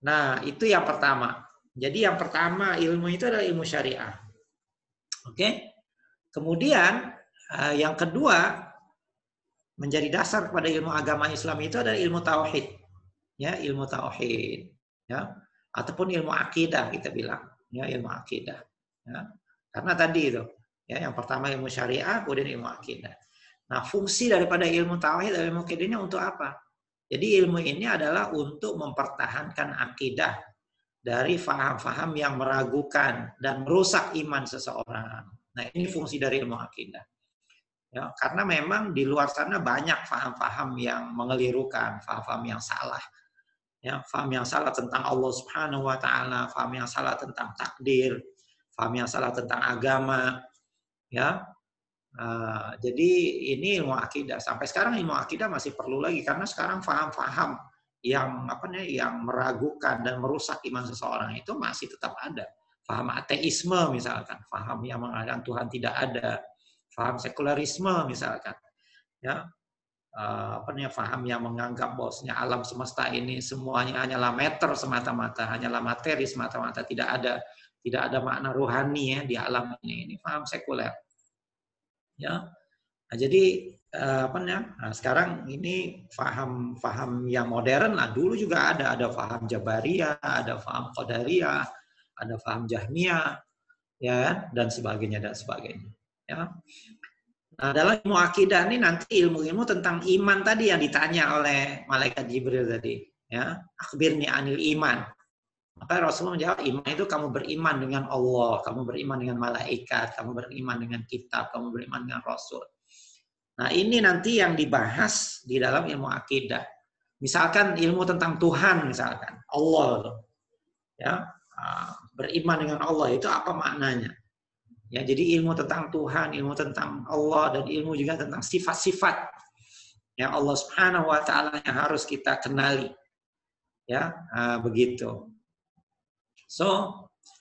Nah, itu yang pertama. Jadi yang pertama ilmu itu adalah ilmu syariah. Oke. Kemudian yang kedua menjadi dasar kepada ilmu agama Islam itu adalah ilmu tauhid. Ya, ilmu tauhid, ya, ataupun ilmu akidah kita bilang, ya, ilmu akidah, ya. Karena tadi itu, ya, yang pertama ilmu syariah, kemudian ilmu akidah. Nah, fungsi daripada ilmu tauhid dan ilmu akidahnya untuk apa? Jadi ilmu ini adalah untuk mempertahankan akidah dari faham-faham yang meragukan dan merusak iman seseorang. Nah, ini fungsi dari ilmu akidah. Ya, karena memang di luar sana banyak faham-faham yang mengelirukan, faham-faham yang salah. Ya, faham yang salah tentang Allah Subhanahu wa taala, faham yang salah tentang takdir, faham yang salah tentang agama, ya. Jadi ini ilmu akidah. Sampai sekarang ilmu akidah masih perlu lagi karena sekarang faham-faham yang yang meragukan dan merusak iman seseorang itu masih tetap ada. Faham ateisme misalkan, faham yang mengatakan Tuhan tidak ada, faham sekularisme misalkan, ya. Faham yang menganggap bahwasanya alam semesta ini semuanya hanyalah meter semata-mata, hanyalah materi semata-mata, tidak ada makna rohani ya di alam ini. Ini faham sekuler. Ya. Nah, jadi sekarang ini faham yang modern lah. Dulu juga ada faham Jabariyah, ada faham Qadariyah, ada faham Jahmiyah, ya, dan sebagainya. Ya. Nah, dalam ilmu akidah ini nanti ilmu-ilmu tentang iman tadi yang ditanya oleh malaikat Jibril tadi, ya. Akhbirni anil iman. Maka Rasulullah menjawab, iman itu kamu beriman dengan Allah, kamu beriman dengan malaikat, kamu beriman dengan kitab, kamu beriman dengan Rasul. Nah, ini nanti yang dibahas di dalam ilmu akidah. Misalkan ilmu tentang Tuhan, misalkan Allah, ya, beriman dengan Allah itu apa maknanya? Ya, jadi ilmu tentang Tuhan, ilmu tentang Allah, dan ilmu juga tentang sifat-sifat yang Allah Subhanahu wa taala yang harus kita kenali. Ya, begitu. So,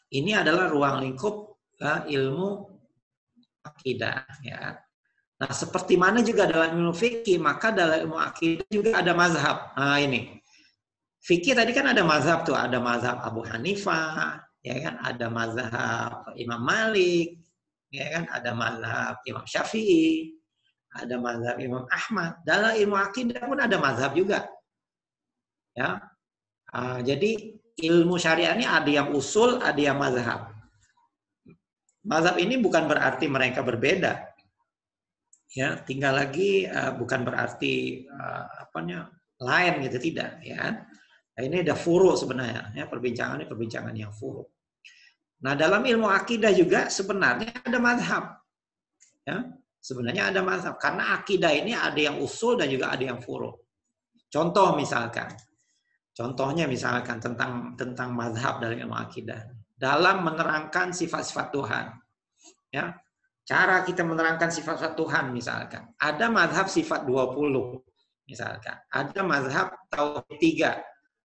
ini adalah ruang lingkup ilmu akidah, ya. Nah, seperti mana juga dalam ilmu fikih, maka dalam ilmu akidah juga ada mazhab. Nah, ini. Fikih tadi kan ada mazhab tuh, ada mazhab Abu Hanifah, ya kan, ada mazhab Imam Malik, ya kan, ada mazhab Imam Syafi'i, ada mazhab Imam Ahmad. Dalam ilmu akidah pun ada mazhab juga. Ya. Jadi ilmu syariah ini ada yang usul, ada yang mazhab. Mazhab ini bukan berarti mereka berbeda. Ya, tinggal lagi bukan berarti lain gitu, tidak, ya. Nah, ini ada furu sebenarnya, ya, perbincangan yang furu. Nah, dalam ilmu akidah juga sebenarnya ada mazhab. Ya, sebenarnya ada mazhab karena akidah ini ada yang usul dan juga ada yang furu. Contohnya misalkan tentang mazhab dalam ilmu akidah. Dalam menerangkan sifat-sifat Tuhan. Ya. Cara kita menerangkan sifat-sifat Tuhan misalkan. Ada mazhab sifat 20 misalkan. Ada mazhab tauhid 3,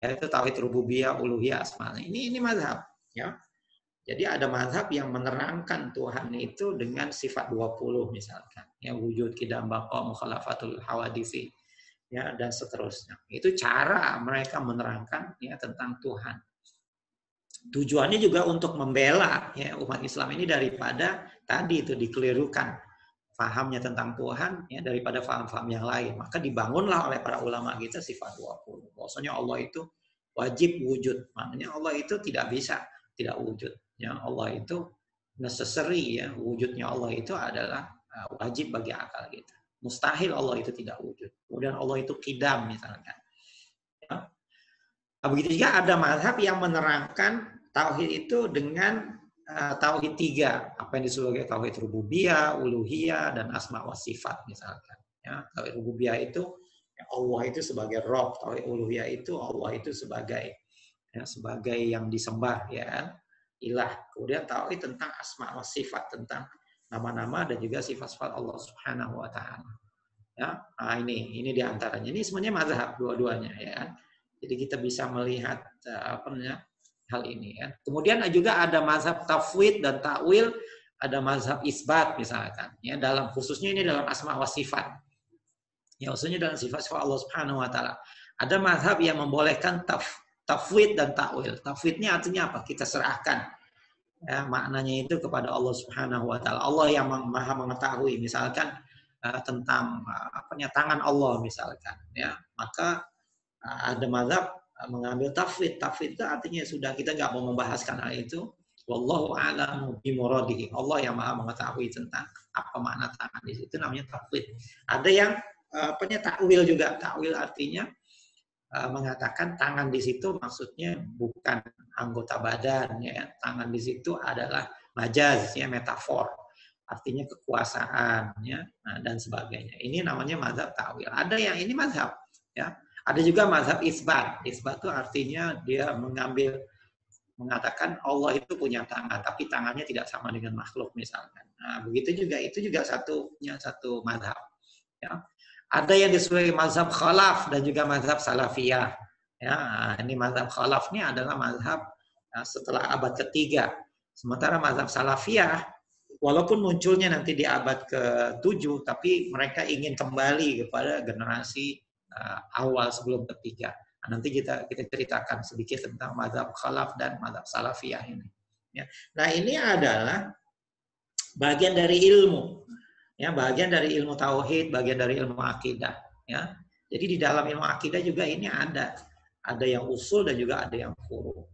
yaitu tauhid rububiyah, uluhiyah, asma. Ini mazhab, ya. Jadi ada mazhab yang menerangkan Tuhan itu dengan sifat 20 misalkan. Ya, wujud, qidam, baqa, mukhalafatul hawadisi, ya, dan seterusnya. Itu cara mereka menerangkan, ya, tentang Tuhan. Tujuannya juga untuk membela, ya, umat Islam ini daripada tadi itu dikelirukan fahamnya tentang Tuhan, ya, daripada faham-faham yang lain. Maka dibangunlah oleh para ulama kita sifat 20. Maksudnya Allah itu wajib wujud. Maknanya Allah itu tidak bisa tidak wujud. Ya, Allah itu necessary, ya, wujudnya Allah itu adalah wajib bagi akal kita. Mustahil Allah itu tidak wujud. Kemudian Allah itu qidam misalkan. Ya. Begitu juga ada mazhab yang menerangkan tauhid itu dengan tauhid 3, apa yang disebut sebagai tauhid rububiyah, uluhiyah, dan asma wa sifat misalkan. Ya, tauhid rububiyah itu Allah itu sebagai Rabb, tauhid uluhiyah itu Allah itu sebagai sebagai yang disembah, ya, ilah. Kemudian tauhid tentang asma wa sifat, tentang nama-nama dan juga sifat-sifat Allah Subhanahu wa taala. Ya, ini diantaranya. Ini semuanya mazhab dua-duanya, ya. Jadi kita bisa melihat hal ini, ya. Kemudian juga ada mazhab tafwid dan takwil, ada mazhab isbat misalkan, ya, dalam khususnya ini dalam asma wa sifat. Ya, khususnya dalam sifat-sifat Allah Subhanahu wa taala. Ada mazhab yang membolehkan tafwid dan takwil. Tafwidnya artinya apa? Kita serahkan, ya, maknanya itu kepada Allah Subhanahu wa taala. Allah yang Maha mengetahui, misalkan tentang tangan Allah misalkan, ya. Maka ada mazhab mengambil tafwid. Tafwid itu artinya sudah kita nggak mau membahaskan hal itu. Wallahu a'lamu bimuradihi. Allah yang Maha mengetahui tentang apa makna tangan di situ, namanya tafwid. Ada yang takwil juga. Takwil artinya mengatakan tangan di situ maksudnya bukan anggota badan, ya. Tangan di situ adalah majaz, ya, metafor. Artinya kekuasaan, ya, dan sebagainya. Ini namanya mazhab takwil. Ada yang ini mazhab, ya. Ada juga mazhab isbat. Isbat itu artinya dia mengatakan Allah itu punya tangan, tapi tangannya tidak sama dengan makhluk misalkan. Nah, begitu juga, itu juga satu mazhab. Ya. Ada yang disebut mazhab khalaf dan juga mazhab salafiyah. Ya, ini mazhab khalaf ini adalah mazhab setelah abad ketiga. Sementara mazhab salafiyah, walaupun munculnya nanti di abad ke-7, tapi mereka ingin kembali kepada generasi awal sebelum ketiga. Nah, nanti kita ceritakan sedikit tentang mazhab khalaf dan mazhab salafiyah ini. Ya. Nah, ini adalah bagian dari ilmu, ya, bagian dari ilmu tauhid, bagian dari ilmu akidah, ya. Jadi di dalam ilmu akidah juga ini ada yang usul dan juga ada yang furu,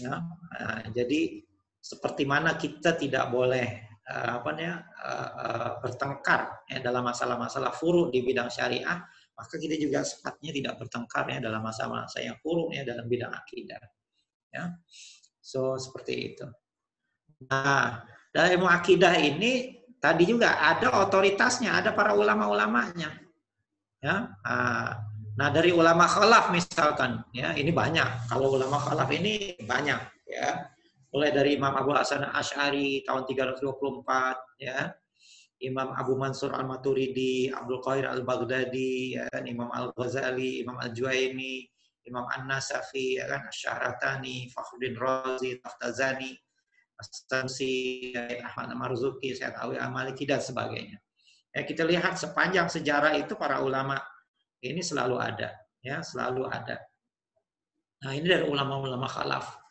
ya. Nah, jadi seperti mana kita tidak boleh bertengkar, ya, dalam masalah-masalah furu di bidang syariah, maka kita juga sepatutnya tidak bertengkar, ya, dalam masalah-masalah yang furu, ya, dalam bidang akidah, ya. So seperti itu. Nah, dalam ilmu akidah ini tadi juga ada otoritasnya, ada para ulama-ulamanya, ya. Nah, dari ulama khalaf misalkan, ya, ini banyak. Kalau ulama khalaf ini banyak, ya. Mulai dari Imam Abu Hasan Asy'ari tahun 324, ya. Imam Abu Mansur Al-Maturidi, Abdul Qahir Al-Baghdadi, ya, Imam Al-Ghazali, Imam Al-Juwaini, Imam An-Nasafi, ya kan, Asy-Syahratani, Fakhruddin Razi, Taftazani, As-Sansi, Ahmad Marzuki, Syekh Awi Al-Maliki, dan sebagainya. Ya, kita lihat sepanjang sejarah itu para ulama ini selalu ada, ya, selalu ada. Nah, ini dari ulama-ulama khalaf,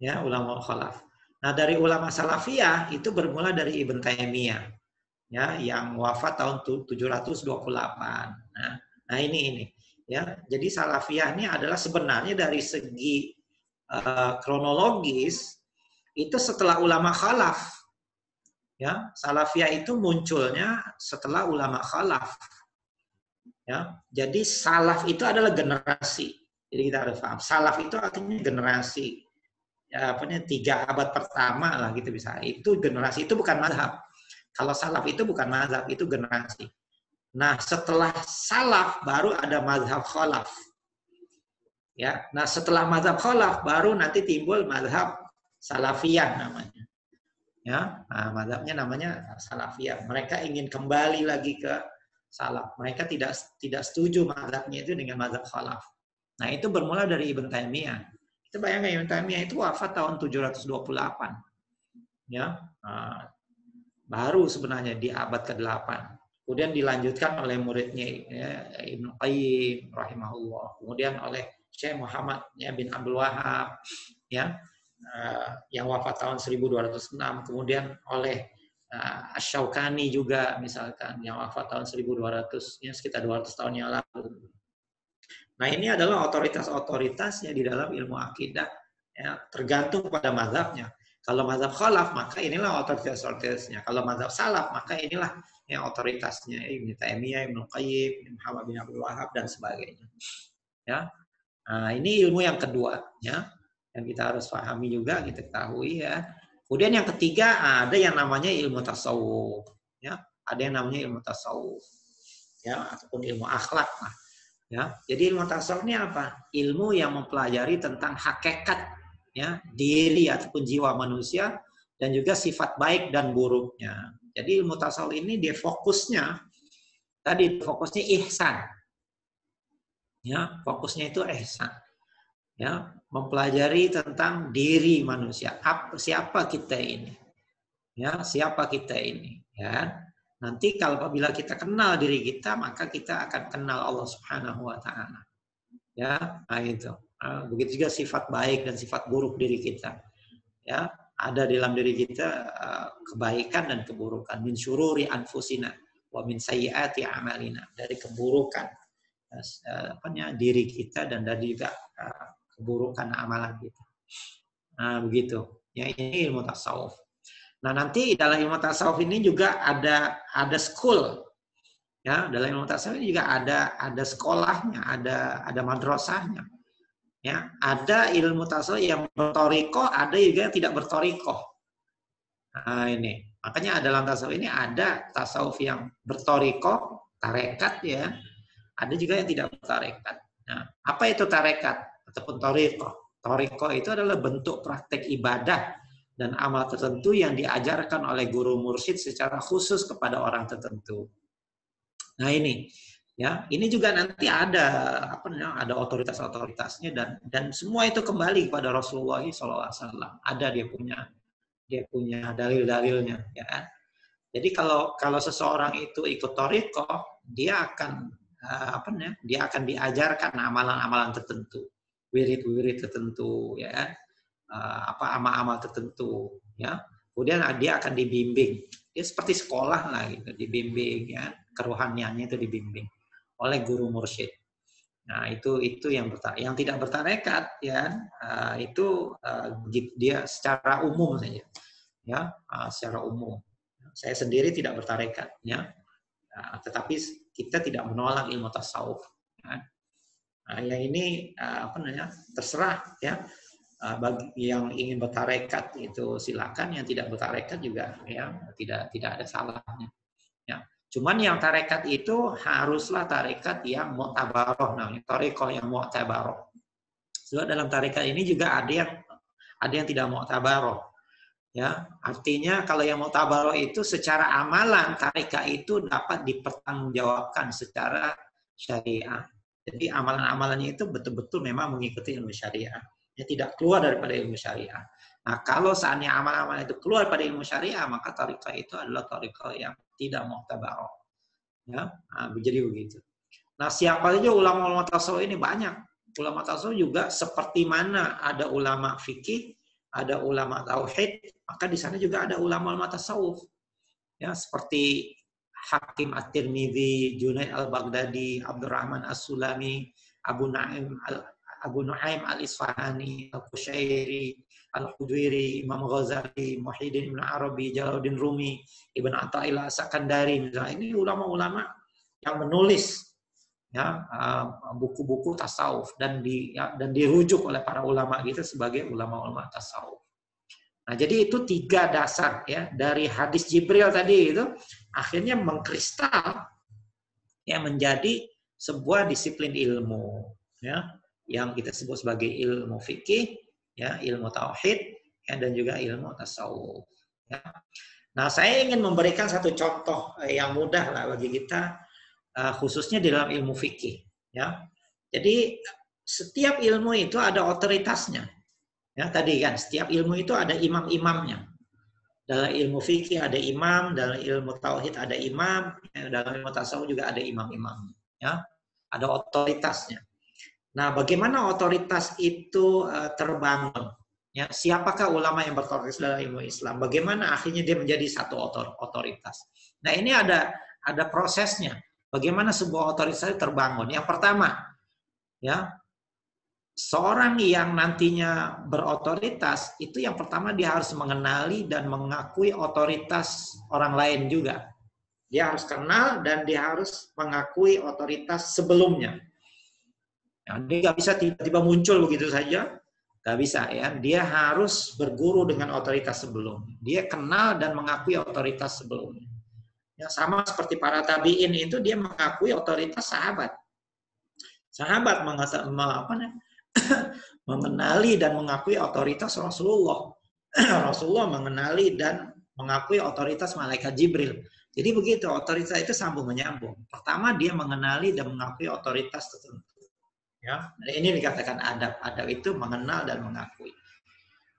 ya, ulama khalaf. Nah, dari ulama salafiyah itu bermula dari Ibn Taimiyah, ya, yang wafat tahun 728. Nah, ini, ya. Jadi salafiyah ini adalah sebenarnya dari segi kronologis itu setelah ulama khalaf, ya. Salafiyah itu munculnya setelah ulama khalaf, ya. Jadi salaf itu adalah generasi. Jadi kita harus paham, salaf itu artinya generasi, ya, 3 abad pertama lah gitu bisa. Itu generasi, itu bukan mazhab. Kalau salaf itu bukan mazhab, itu generasi. Nah, setelah salaf baru ada mazhab khalaf. Ya. Nah, setelah mazhab khalaf baru nanti timbul mazhab salafiyah namanya. Ya, nah, mazhabnya namanya salafiyah. Mereka ingin kembali lagi ke salaf. Mereka tidak setuju mazhabnya itu dengan mazhab khalaf. Nah, itu bermula dari Ibn Taimiyah. Kita bayangkan Ibn Taimiyah itu wafat tahun 728. Ya, baru sebenarnya di abad ke-8. Kemudian dilanjutkan oleh muridnya, ya, Ibnu Qayyim rahimahullah. Kemudian oleh Syekh Muhammad, ya, bin Abdul Wahab, ya, yang wafat tahun 1206. Kemudian oleh Asy-Syaukani juga misalkan yang wafat tahun 1200, ya, sekitar 200 tahun yang lalu. Nah, ini adalah otoritas-otoritas yang di dalam ilmu akidah, ya, tergantung pada mazhabnya. Kalau mazhab khalaf, maka inilah otoritas-otoritasnya. Kalau mazhab salaf, maka inilah yang otoritasnya. Ibnu Taimiyah, Ibnu Qayyim, Muhammad bin Abdul Wahab, dan sebagainya. Ya. Nah, ini ilmu yang kedua, ya, yang kita harus pahami juga, kita ketahui ya. Kemudian yang ketiga ada yang namanya ilmu tasawuf, ya, ada yang namanya ilmu tasawuf, ya, ataupun ilmu akhlak lah, ya. Jadi ilmu tasawuf ini apa? Ilmu yang mempelajari tentang hakikat, ya, diri ataupun jiwa manusia dan juga sifat baik dan buruknya. Jadi ilmu tasawuf ini dia fokusnya ihsan. Ya, fokusnya itu ihsan. Ya, mempelajari tentang diri manusia. Siapa kita ini? Ya, siapa kita ini? Ya. Nanti kalau apabila kita kenal diri kita, maka kita akan kenal Allah Subhanahu wa taala. Ya, nah itu. Begitu juga sifat baik dan sifat buruk diri kita. Ya, ada dalam diri kita kebaikan dan keburukan. Min syururi anfusina wa min sayyiati amalina, dari keburukan diri kita dan dari juga keburukan amalan kita. Nah, begitu. Ya, ini ilmu tasawuf. Nah, nanti dalam ilmu tasawuf ini juga ada school. Ya, dalam ilmu tasawuf ini juga ada sekolahnya, ada madrasahnya. Ya, ada ilmu tasawuf yang bertorikoh, ada juga yang tidak bertorikoh. Nah, ini. Makanya dalam tasawuf ini ada tasawuf yang bertorikoh, tarekat ya. Ada juga yang tidak bertarekat. Nah, apa itu tarekat ataupun torikoh? Torikoh itu adalah bentuk praktek ibadah dan amal tertentu yang diajarkan oleh guru mursyid secara khusus kepada orang tertentu. Nah, ini. Ya, ini juga nanti ada otoritas-otoritasnya dan semua itu kembali kepada Rasulullah SAW. Ada dia punya dalil-dalilnya, ya kan? Jadi kalau seseorang itu ikut thariqah, dia akan dia akan diajarkan amalan-amalan tertentu, wirid-wirid tertentu, ya kan? Amal-amal tertentu, ya. Kemudian dia akan dibimbing. Dia seperti sekolah lah gitu, dibimbing, ya. Kerohaniannya itu dibimbing oleh guru mursyid. Nah, itu yang tidak bertarekat, ya, itu dia secara umum saja, ya, secara umum. Saya sendiri tidak bertarekat, ya, tetapi kita tidak menolak ilmu tasawuf. Ya. Nah, yang ini terserah, ya, bagi yang ingin bertarekat itu silakan, yang tidak bertarekat juga, ya, tidak ada salahnya. Ya. Cuman yang tarekat itu haruslah tarekat yang mu'tabaroh, namanya tarekat yang mu'tabaroh. Sebab dalam tarekat ini juga ada yang tidak mu'tabaroh. Ya, artinya kalau yang mu'tabaroh itu secara amalan tarekat itu dapat dipertanggungjawabkan secara syariah. Jadi amalan-amalannya itu betul-betul memang mengikuti ilmu syariah. Ya, tidak keluar daripada ilmu syariah. Nah, kalau seandainya amalan-amalan itu keluar pada ilmu syariah, maka tarekat itu adalah tarekat yang tidak mu'tabaroh. Ya, jadi begitu. Nah, siapa saja ulama-ulama tasawuf ini banyak. Ulama tasawuf juga seperti mana ada ulama fikih, ada ulama tauhid, maka di sana juga ada ulama-ulama tasawuf. Ya, seperti Hakim At-Tirmidzi, Junaid Al-Baghdadi, Abdurrahman As-Sulami, Abu Nuaim Al-Isfahani, Al-Qushairi, Al-Hudwiri, Imam Ghazali, Muhyiddin Ibn Arabi, Jalaluddin Rumi, Ibn Athaillah Sakandari. Misalnya, ini ulama-ulama yang menulis, ya, buku-buku tasawuf dan dirujuk oleh para ulama kita sebagai ulama-ulama tasawuf. Nah, jadi itu 3 dasar, ya, dari hadis Jibril tadi itu akhirnya mengkristal, ya, menjadi sebuah disiplin ilmu, ya, yang kita sebut sebagai ilmu fikih, ya, ilmu tauhid, ya, dan juga ilmu tasawuf. Ya. Nah, saya ingin memberikan satu contoh yang mudah lah bagi kita, khususnya di dalam ilmu fikih. Ya. Jadi setiap ilmu itu ada otoritasnya. Ya, tadi kan setiap ilmu itu ada imam-imamnya. Dalam ilmu fikih ada imam, dalam ilmu tauhid ada imam, dalam ilmu tasawuf juga ada imam-imamnya. Ya. Ada otoritasnya. Nah, bagaimana otoritas itu terbangun? Ya, siapakah ulama yang berotoritas dalam ilmu Islam? Bagaimana akhirnya dia menjadi satu otoritas? Nah, ini ada prosesnya. Bagaimana sebuah otoritas itu terbangun? Yang pertama, ya, seorang yang nantinya berotoritas itu yang pertama dia harus mengenali dan mengakui otoritas orang lain juga. Dia harus kenal dan dia harus mengakui otoritas sebelumnya. Ya, dia nggak bisa tiba-tiba muncul begitu saja, nggak bisa ya. Dia harus berguru dengan otoritas sebelumnya. Dia kenal dan mengakui otoritas sebelumnya. Ya, sama seperti para tabiin itu dia mengakui otoritas sahabat. Sahabat mengenali dan mengakui otoritas Rasulullah. Rasulullah mengenali dan mengakui otoritas malaikat Jibril. Jadi begitu, otoritas itu sambung menyambung. Pertama dia mengenali dan mengakui otoritas tertentu. Ya, ini dikatakan adab. Adab itu mengenal dan mengakui.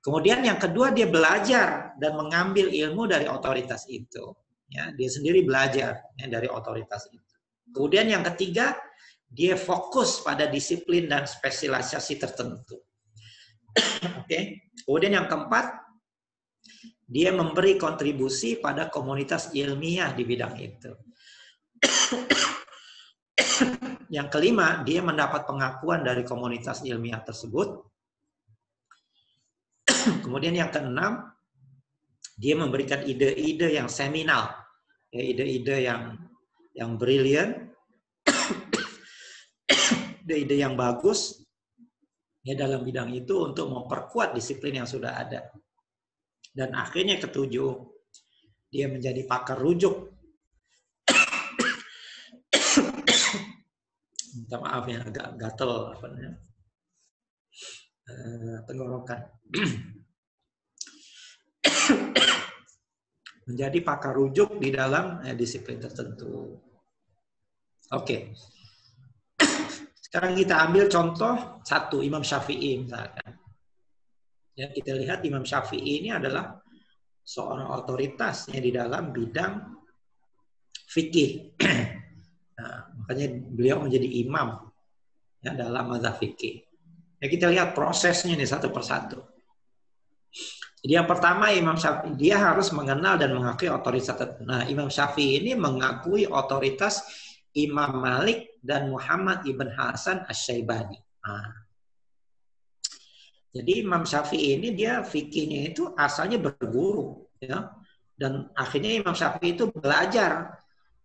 Kemudian yang kedua dia belajar dan mengambil ilmu dari otoritas itu. Ya, dia sendiri belajar ya, dari otoritas itu. Kemudian yang ketiga dia fokus pada disiplin dan spesialisasi tertentu. Oke. Kemudian yang keempat dia memberi kontribusi pada komunitas ilmiah di bidang itu. Yang kelima, dia mendapat pengakuan dari komunitas ilmiah tersebut. Kemudian yang keenam, dia memberikan ide-ide yang seminal, ya, ide-ide yang brilian, ide-ide yang bagus ya dalam bidang itu untuk memperkuat disiplin yang sudah ada. Dan akhirnya ketujuh, dia menjadi pakar rujuk. Minta maaf ya, agak gatel apa namanya, tenggorokan. Menjadi pakar rujuk di dalam disiplin tertentu. Oke. Sekarang kita ambil contoh satu, Imam Syafi'i misalkan. Ya, kita lihat Imam Syafi'i ini adalah seorang otoritas di dalam bidang fikih. Nah, makanya beliau menjadi imam ya, dalam mazhab fikih. Ya, kita lihat prosesnya nih satu persatu. Jadi yang pertama Imam Syafi'i dia harus mengenal dan mengakui otoritas. Nah, Imam Syafi'i ini mengakui otoritas Imam Malik dan Muhammad ibn Hasan Asy-Syaibani. Nah, jadi Imam Syafi'i ini dia fikihnya itu asalnya berguru ya. Dan akhirnya Imam Syafi'i itu belajar.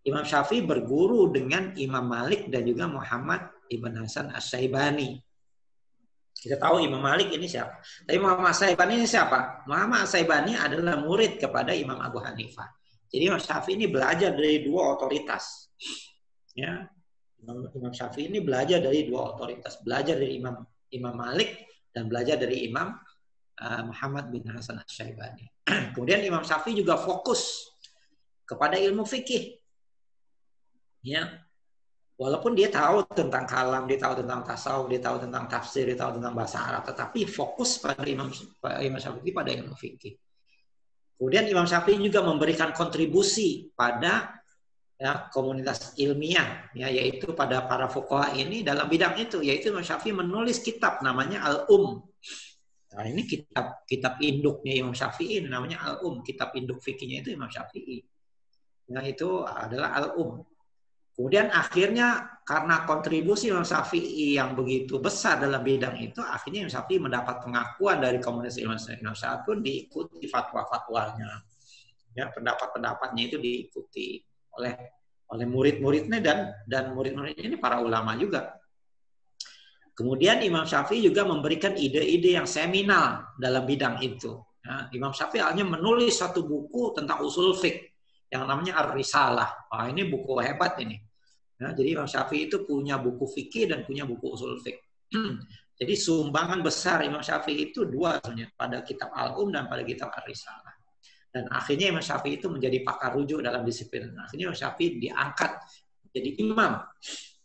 Imam Syafi'i berguru dengan Imam Malik dan juga Muhammad ibn Hasan Asy-Syaibani. Kita tahu Imam Malik ini siapa. Tapi Muhammad Asy-Syaibani ini siapa? Muhammad Asy-Syaibani adalah murid kepada Imam Abu Hanifah. Jadi Imam Syafi'i ini belajar dari dua otoritas. Ya, Imam Syafi'i ini belajar dari dua otoritas. Belajar dari Imam Malik dan belajar dari Imam Muhammad bin Hasan Asy-Syaibani. Kemudian Imam Syafi'i juga fokus kepada ilmu fikih. Ya, walaupun dia tahu tentang kalam, dia tahu tentang tasawuf, dia tahu tentang tafsir, dia tahu tentang bahasa Arab, tetapi fokus pada Imam Syafi'i pada ilmu fikih. Kemudian Imam Syafi'i juga memberikan kontribusi pada ya, komunitas ilmiah, ya, yaitu pada para fuqaha ini dalam bidang itu, yaitu Imam Syafi'i menulis kitab namanya Al-Um. Nah, ini kitab induknya Imam Syafi'i namanya Al-Um, kitab induk fikihnya itu Imam Syafi'i. Nah, itu adalah Al-Um. Kemudian akhirnya karena kontribusi Imam Syafi'i yang begitu besar dalam bidang itu, akhirnya Imam Syafi'i mendapat pengakuan dari komunitas Imam Syafi'i pun diikuti fatwa-fatwanya. Ya, pendapat-pendapatnya itu diikuti oleh murid-muridnya dan murid-muridnya ini para ulama juga. Kemudian Imam Syafi'i juga memberikan ide-ide yang seminal dalam bidang itu. Ya, Imam Syafi'i hanya menulis satu buku tentang usul fiqh yang namanya Ar-Risalah. Wah, ini buku hebat ini. Ya, jadi Imam Syafi'i itu punya buku fikih dan punya buku usul fiqh. Jadi sumbangan besar Imam Syafi'i itu dua sebenarnya, pada kitab Al-Um dan pada kitab Ar-Risalah. Dan akhirnya Imam Syafi'i itu menjadi pakar rujuk dalam disiplin. Akhirnya Imam Syafi'i diangkat jadi imam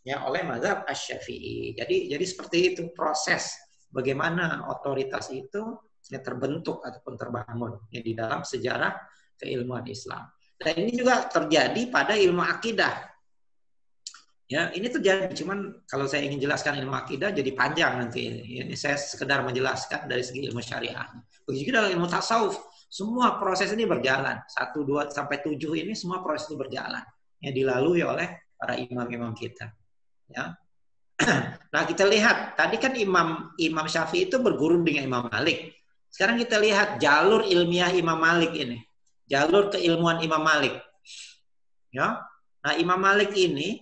ya oleh mazhab Asy-Syafi'i. Jadi seperti itu proses bagaimana otoritas itu ya, terbentuk ataupun terbangun ya, di dalam sejarah keilmuan Islam. Dan ini juga terjadi pada ilmu akidah. Ya, ini terjadi, cuman kalau saya ingin jelaskan ilmu akidah jadi panjang nanti. Ini saya sekedar menjelaskan dari segi ilmu syariah. Begitu juga dalam ilmu tasawuf, semua proses ini berjalan. 1, 2 sampai 7 ini semua proses itu berjalan. Yang dilalui oleh para imam-imam kita. Ya. Nah, kita lihat tadi kan Imam Syafi'i itu berguru dengan Imam Malik. Sekarang kita lihat jalur ilmiah Imam Malik ini. Jalur keilmuan Imam Malik. Ya. Nah, Imam Malik ini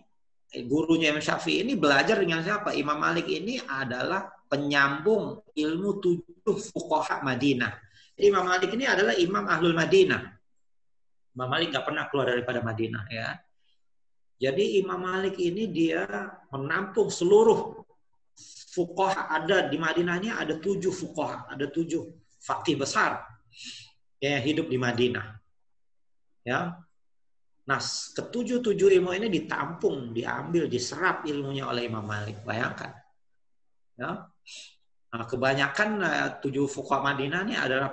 gurunya Imam Syafi'i ini belajar dengan siapa? Imam Malik ini adalah penyambung ilmu 7 fuqaha Madinah. Jadi Imam Malik ini adalah imam ahlul Madinah. Imam Malik nggak pernah keluar daripada Madinah, ya. Jadi Imam Malik ini dia menampung seluruh fuqaha ada di Madinah ini, ada 7 fuqaha, ada 7 faqih besar yang hidup di Madinah. Ya. Nah, ketujuh ilmu ini ditampung, diambil, diserap ilmunya oleh Imam Malik. Bayangkan. Ya. Nah, kebanyakan 7 fuqaha Madinah ini adalah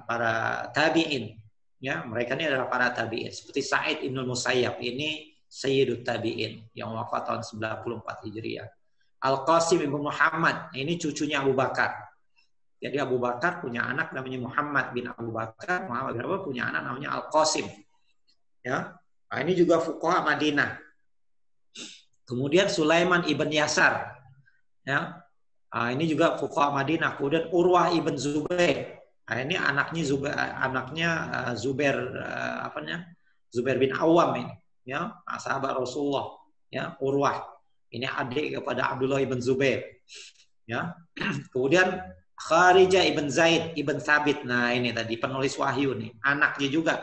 para tabi'in. Ya, mereka ini adalah para tabi'in. Seperti Sa'id Ibnul Musayyab, ini Sayyidut Tabi'in yang wafat tahun 94 Hijriah. Al-Qasim Ibn Muhammad, ini cucunya Abu Bakar. Jadi Abu Bakar punya anak namanya Muhammad bin Abu Bakar, Muhammad bin Abu Bakar punya anak namanya Al-Qasim. Ya, nah, ini juga fuqaha Madinah. Kemudian Sulaiman ibn Yasar, ya, nah, ini juga fuqaha Madinah. Kemudian Urwah ibn Zubair, nah, ini anaknya Zubair, Zubair bin Awam ini, ya, sahabat Rasulullah, ya, Urwah. Ini adik kepada Abdullah ibn Zubair, ya. Kemudian Kharijah ibn Zaid ibn Thabit, nah ini tadi penulis wahyu nih, anaknya juga.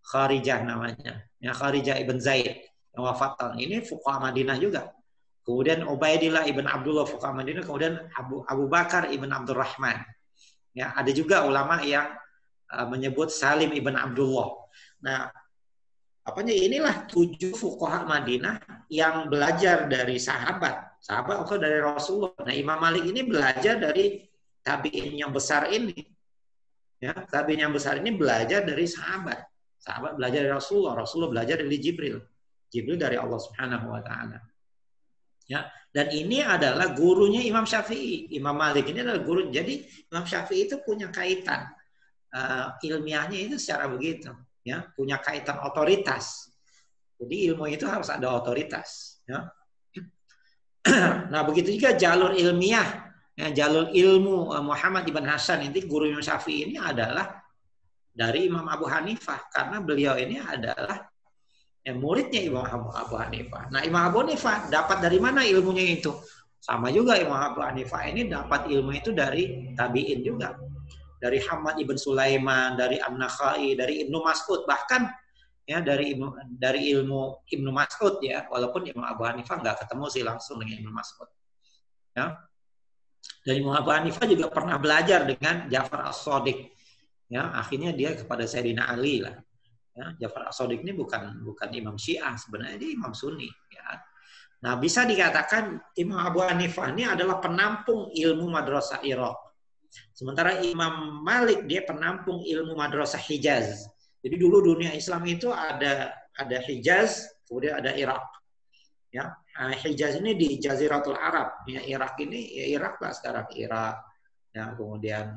Kharijah namanya, ya, Kharijah ibn Zaid yang wafat tahun ini fuqaha Madinah juga. Kemudian Ubaidillah ibn Abdullah fuqaha Madinah, kemudian Abu Bakar ibn Abdurrahman. Ya, ada juga ulama yang menyebut Salim ibn Abdullah. Nah, inilah 7 fuqaha Madinah yang belajar dari sahabat atau dari Rasulullah. Nah, Imam Malik ini belajar dari tabi'in yang besar ini. Ya, tabi'in yang besar ini belajar dari sahabat. Sahabat belajar dari Rasulullah belajar dari Jibril dari Allah Subhanahu wa taala. Ya, dan ini adalah gurunya Imam Syafi'i. Imam Malik ini adalah guru. Jadi Imam Syafi'i itu punya kaitan ilmiahnya itu secara begitu, ya, punya kaitan otoritas. Jadi ilmu itu harus ada otoritas, ya. Nah, begitu juga jalur ilmiah, ya, jalur ilmu Muhammad ibn Hasan ini guru Imam Syafi'i ini adalah dari Imam Abu Hanifah, karena beliau ini adalah muridnya Imam Abu Hanifah. Nah, Imam Abu Hanifah dapat dari mana ilmunya itu? Sama juga Imam Abu Hanifah ini dapat ilmu itu dari tabi'in juga. Dari Hamad ibn Sulaiman, dari An-Nakhai, dari Ibnu Mas'ud, bahkan ya dari ilmu Ibnu Mas'ud, ya, walaupun Imam Abu Hanifah nggak ketemu sih langsung dengan Ibnu Mas'ud. Ya. Dan Imam Abu Hanifah juga pernah belajar dengan Ja'far As-Shadiq. Ya, akhirnya dia kepada Sayyidina Ali lah. Ya, Ja'far As-Shadiq ini bukan imam Syiah, sebenarnya dia imam Sunni. Ya. Nah, bisa dikatakan Imam Abu Hanifah ini adalah penampung ilmu madrasah Irak. Sementara Imam Malik dia penampung ilmu madrasah Hijaz. Jadi dulu dunia Islam itu ada Hijaz, kemudian ada Irak. Ya, Hijaz ini di Jaziratul Arab. Ya, Irak ini ya Irak lah sekarang, Irak. Ya, kemudian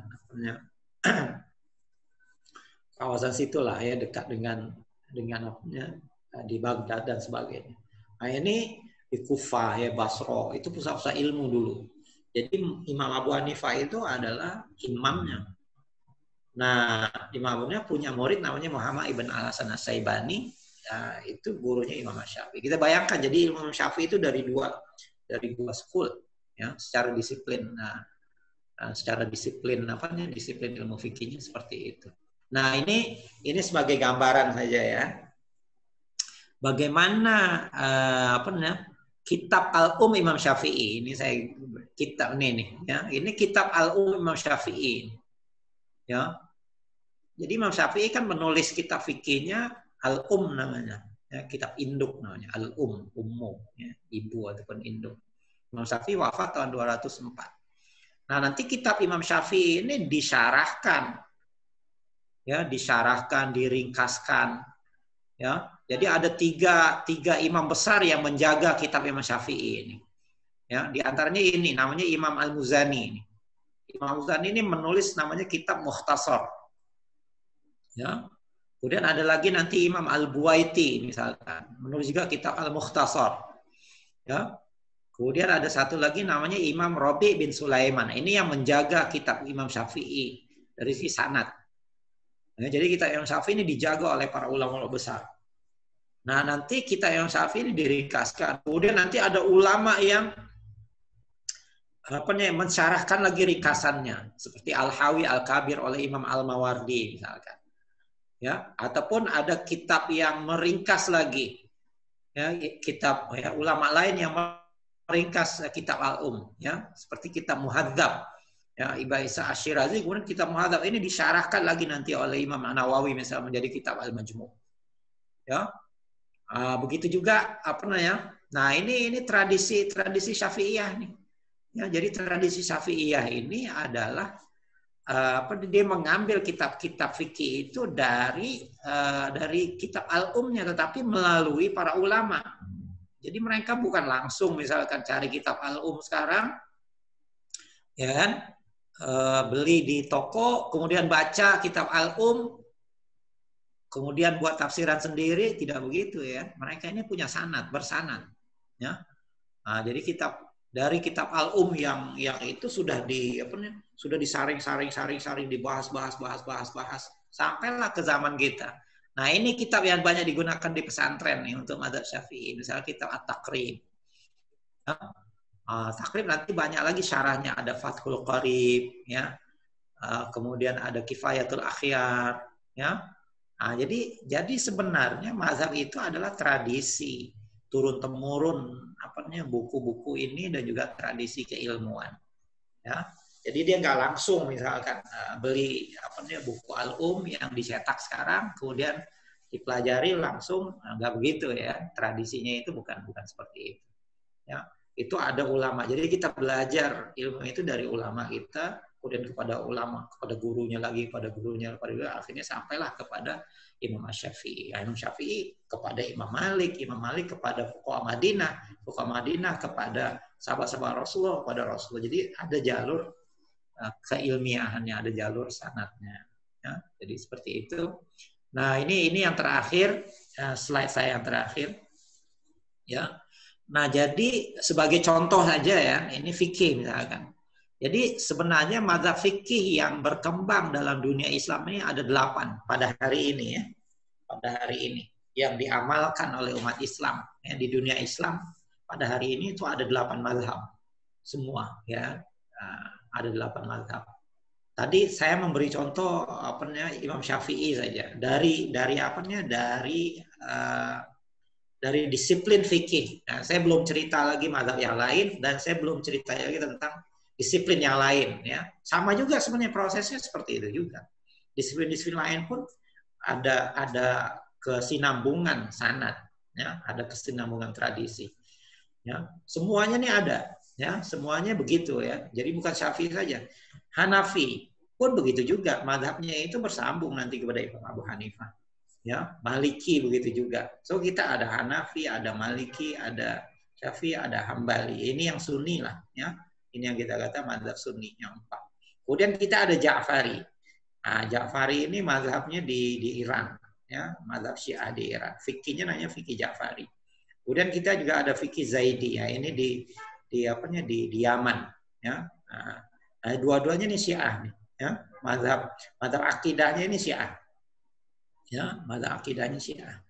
kawasan situlah, ya, dekat dengan di Baghdad dan sebagainya. Nah, ini di Kufah, ya, Basra, itu pusat-pusat ilmu dulu. Jadi Imam Abu Hanifah itu adalah imamnya. Nah, Imam Abu Hanifah punya murid namanya Muhammad ibn Al-Hasan As-Saibani. Nah, itu gurunya Imam Syafi'i. Kita bayangkan, jadi Imam Syafi'i itu dari dua school, ya, secara disiplin. Nah, secara disiplin disiplin ilmu fikihnya seperti itu. Nah, ini sebagai gambaran saja, ya. Bagaimana Kitab Al-Um Imam Syafi'i. Ini saya kitab ini, ya. Ini Kitab Al-Um Imam Syafi'i. Ya. Jadi Imam Syafi'i kan menulis kitab fikihnya Al-Um namanya, ya, kitab induk namanya, Al-Um, ummu, ya, ibu ataupun induk. Imam Syafi'i wafat tahun 204. Nah, nanti kitab Imam Syafi'i ini disyarahkan, ya, diringkaskan, ya. Jadi ada tiga imam besar yang menjaga kitab Imam Syafi'i ini, ya. Di antaranya ini namanya Imam Al-Muzani. Imam Al-Muzani ini menulis namanya kitab Mukhtasar, ya. Kemudian ada lagi nanti Imam Al-Buwaiti misalkan menulis juga kitab Al-Mukhtasar, ya. Kemudian ada satu lagi namanya Imam Rabi' bin Sulaiman. Ini yang menjaga kitab Imam Syafi'i dari sisi sanad. Nah, jadi kitab Imam Syafi'i ini dijaga oleh para ulama besar. Nah, nanti kita yang Syafi'i ini diringkaskan. Kemudian nanti ada ulama yang mensyarahkan lagi ringkasannya, seperti Al-Hawi Al-Kabir oleh Imam Al-Mawardi misalkan. Ya, ataupun ada kitab yang meringkas lagi. Ya, kitab ya, ulama lain yang meringkas kitab Al-Um, ya, seperti kitab Muhadzab. Ya, Ibnu Isa Asy-Syirazi, kemudian kitab Muhadzab ini disyarahkan lagi nanti oleh Imam An-Nawawi misalnya menjadi kitab Al-Majmu'. Ya. Begitu juga apa namanya? Nah, ini tradisi Syafi'iyah nih. Ya, jadi tradisi Syafi'iyah ini adalah dia mengambil kitab-kitab fikih itu dari kitab Al-Umnya, tetapi melalui para ulama. Jadi mereka bukan langsung misalkan cari kitab Al-Um sekarang, ya kan, beli di toko, kemudian baca kitab Al-Um, kemudian buat tafsiran sendiri, tidak begitu ya. Mereka ini punya sanad, bersanad, ya. Nah, jadi dari kitab Al-Um yang itu sudah disaring dibahas sampailah ke zaman kita. Nah, ini kitab yang banyak digunakan di pesantren nih untuk mazhab Syafi'i. Misalnya kitab At-Taqrib. Takrib nanti banyak lagi syarahnya, ada Fathul Qarib, ya. Kemudian ada Kifayatul Akhyar, ya. Jadi sebenarnya mazhab itu adalah tradisi turun temurun buku-buku ini dan juga tradisi keilmuan, ya. Jadi dia nggak langsung misalkan beli buku Al-Um yang dicetak sekarang kemudian dipelajari langsung, nggak begitu ya. Tradisinya itu bukan seperti itu, ya. Itu ada ulama. Jadi kita belajar ilmu itu dari ulama kita, kemudian kepada ulama, kepada gurunya lagi, pada gurunya, akhirnya sampailah kepada Imam Syafi'i. Imam Syafi'i kepada Imam Malik kepada fuqaha Madinah kepada sahabat-sahabat Rasulullah, kepada Rasulullah. Jadi ada jalur keilmiahannya, ada jalur sanadnya. Ya, jadi seperti itu. Nah, ini yang terakhir, slide saya yang terakhir. Ya. Nah, jadi sebagai contoh saja ya, ini fikih misalkan. Jadi sebenarnya mazhab fikih yang berkembang dalam dunia Islam ini ada 8 pada hari ini ya. Pada hari ini yang diamalkan oleh umat Islam ya, di dunia Islam pada hari ini itu ada 8 mazhab. Semua ya. Ada 8 mazhab. Tadi saya memberi contoh Imam Syafi'i saja. Dari disiplin fikih. Nah, saya belum cerita lagi mazhab yang lain dan saya belum cerita lagi tentang disiplin yang lain ya. Sama juga sebenarnya prosesnya seperti itu juga. Disiplin-disiplin lain pun ada kesinambungan sanad ya, ada kesinambungan tradisi. Ya, semuanya ini ada ya, semuanya begitu ya. Jadi bukan Syafi'i saja. Hanafi pun begitu juga, mazhabnya itu bersambung nanti kepada Imam Abu Hanifah. Ya, Maliki begitu juga. So kita ada Hanafi, ada Maliki, ada Syafi'i, ada Hambali. Ini yang Sunni lah, ya. Ini yang kita kata mazhab Sunni yang 4. Kemudian kita ada Ja'fari. Nah, Ja'fari ini mazhabnya di Iran, ya, mazhab Syiah di Iran. Fikihnya namanya fikih Ja'fari. Kemudian kita juga ada fikih Zaidi, ya. Ini di Yaman, ya. Nah, dua-duanya ini Syiah nih, ya. Mazhab akidahnya ini Syiah. Ya, mazhab akidahnya Syiah.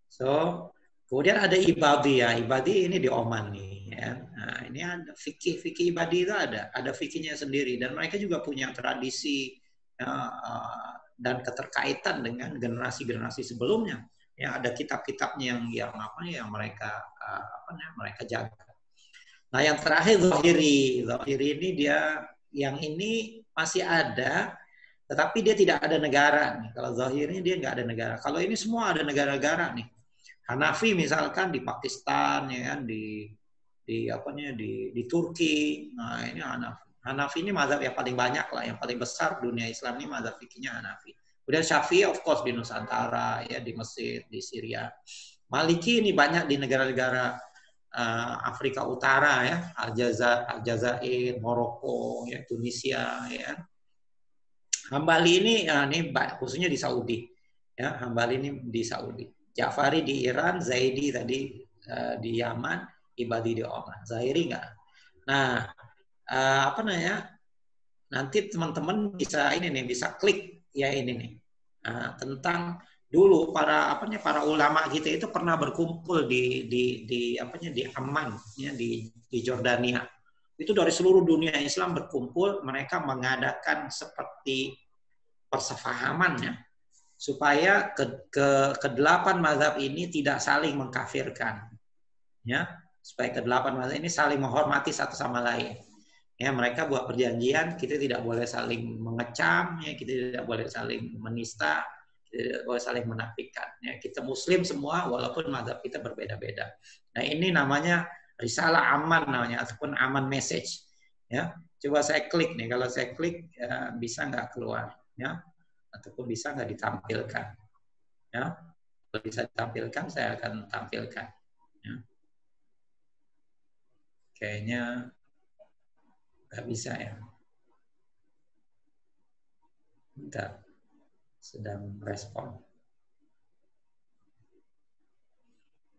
So, kemudian ada Ibadi ya. Ibadi ini di Oman nih ya. Nah, ini ada fikih Ibadi itu ada fikihnya sendiri dan mereka juga punya tradisi dan keterkaitan dengan generasi-generasi sebelumnya. Ya, ada kitab-kitabnya yang mereka mereka jaga. Nah, yang terakhir Zahiri. Zahiri ini yang ini masih ada, tetapi dia tidak ada negara nih. Kalau Zahirnya dia nggak ada negara. Kalau ini semua ada negara-negara nih. Hanafi misalkan di Pakistan, ya kan, di Turki. Nah, ini Hanafi. Hanafi ini mazhab yang paling banyak lah, yang paling besar dunia Islam ini mazhab fikihnya Hanafi. Kemudian Syafi'i of course di Nusantara, ya, di Mesir, di Syria. Maliki ini banyak di negara-negara Afrika Utara, ya, Aljazair, Maroko, ya, Tunisia, ya. Hambali ini khususnya di Saudi, ya. Hambali ini di Saudi. Ja'fari di Iran, Zaidi tadi di Yaman, Ibadi di Oman. Zahiri enggak. Nah, nanti teman-teman bisa bisa klik ya ini nih tentang dulu para ulama kita itu pernah berkumpul di Amman ya, di Jordania. Itu dari seluruh dunia Islam berkumpul, mereka mengadakan seperti persefahaman ya, supaya kedelapan mazhab ini tidak saling mengkafirkan ya, supaya kedelapan mazhab ini saling menghormati satu sama lain. Ya, mereka buat perjanjian, kita tidak boleh saling mengecam, ya, kita tidak boleh saling menista, kita tidak boleh saling menafikan. Ya, kita Muslim semua, walaupun mazhab kita berbeda-beda. Nah, ini namanya risalah aman namanya, ataupun aman message. Ya, coba saya klik nih, kalau saya klik bisa nggak keluar, ya, ataupun bisa nggak ditampilkan. Ya, kalau bisa ditampilkan, saya akan tampilkan. Ya. Kayaknya nggak bisa ya. Bentar, sedang respon.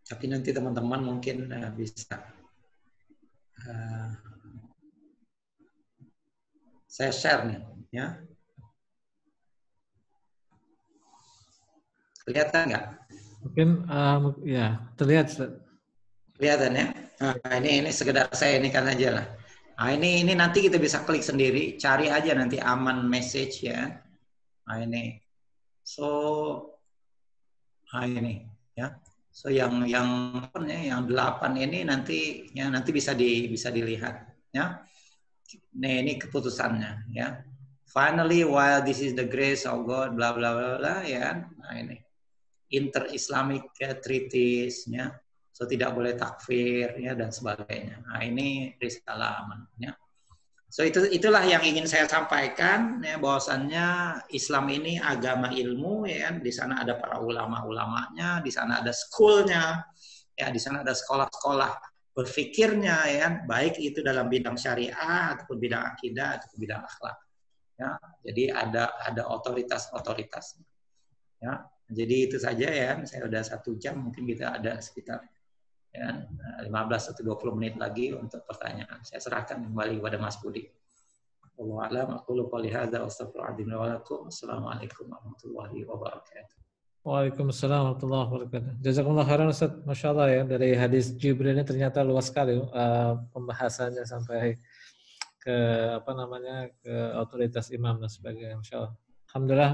Tapi nanti teman-teman mungkin bisa. Saya share nih, ya. Kelihatan nggak? Mungkin ya terlihat. Kelihatan ya. Nah, ini sekedar saya ini kan aja lah. Nah, ini nanti kita bisa klik sendiri, cari aja nanti aman message ya. Nah, ini. So, nah ini ya. So yang 8 ini nanti bisa dilihat ya. Nah, ini keputusannya ya. Finally, while this is the grace of God, bla bla bla bla ya. Nah, ini inter-Islamic treaties ya. So tidak boleh takfir ya dan sebagainya. Nah, ini risalah aman ya. So itulah yang ingin saya sampaikan ya, bahwasannya Islam ini agama ilmu ya kan. Di sana ada para ulama-ulamanya, di sana ada schoolnya, ya di sana ada sekolah-sekolah berfikirnya ya kan, baik itu dalam bidang syariah ataupun bidang akidah ataupun bidang akhlak. Ya, jadi ada otoritas-otoritas. Ya, jadi itu saja ya. Saya udah 1 jam, mungkin kita ada sekitar ya, 15 atau 20 menit lagi untuk pertanyaan. Saya serahkan kembali kepada Mas Budi. Wallahu a'lam, aqulu qouli hadza wa astaghfirullaha wa lakum. Assalamualaikum warahmatullahi wabarakatuh. Waalaikumsalam warahmatullahi wabarakatuh. Jazakumullah khairan Ustaz. Masya Allah ya, dari hadis Jibril ini ternyata luas sekali pembahasannya sampai ke ke otoritas imam dan sebagainya. Masya Allah. Alhamdulillah,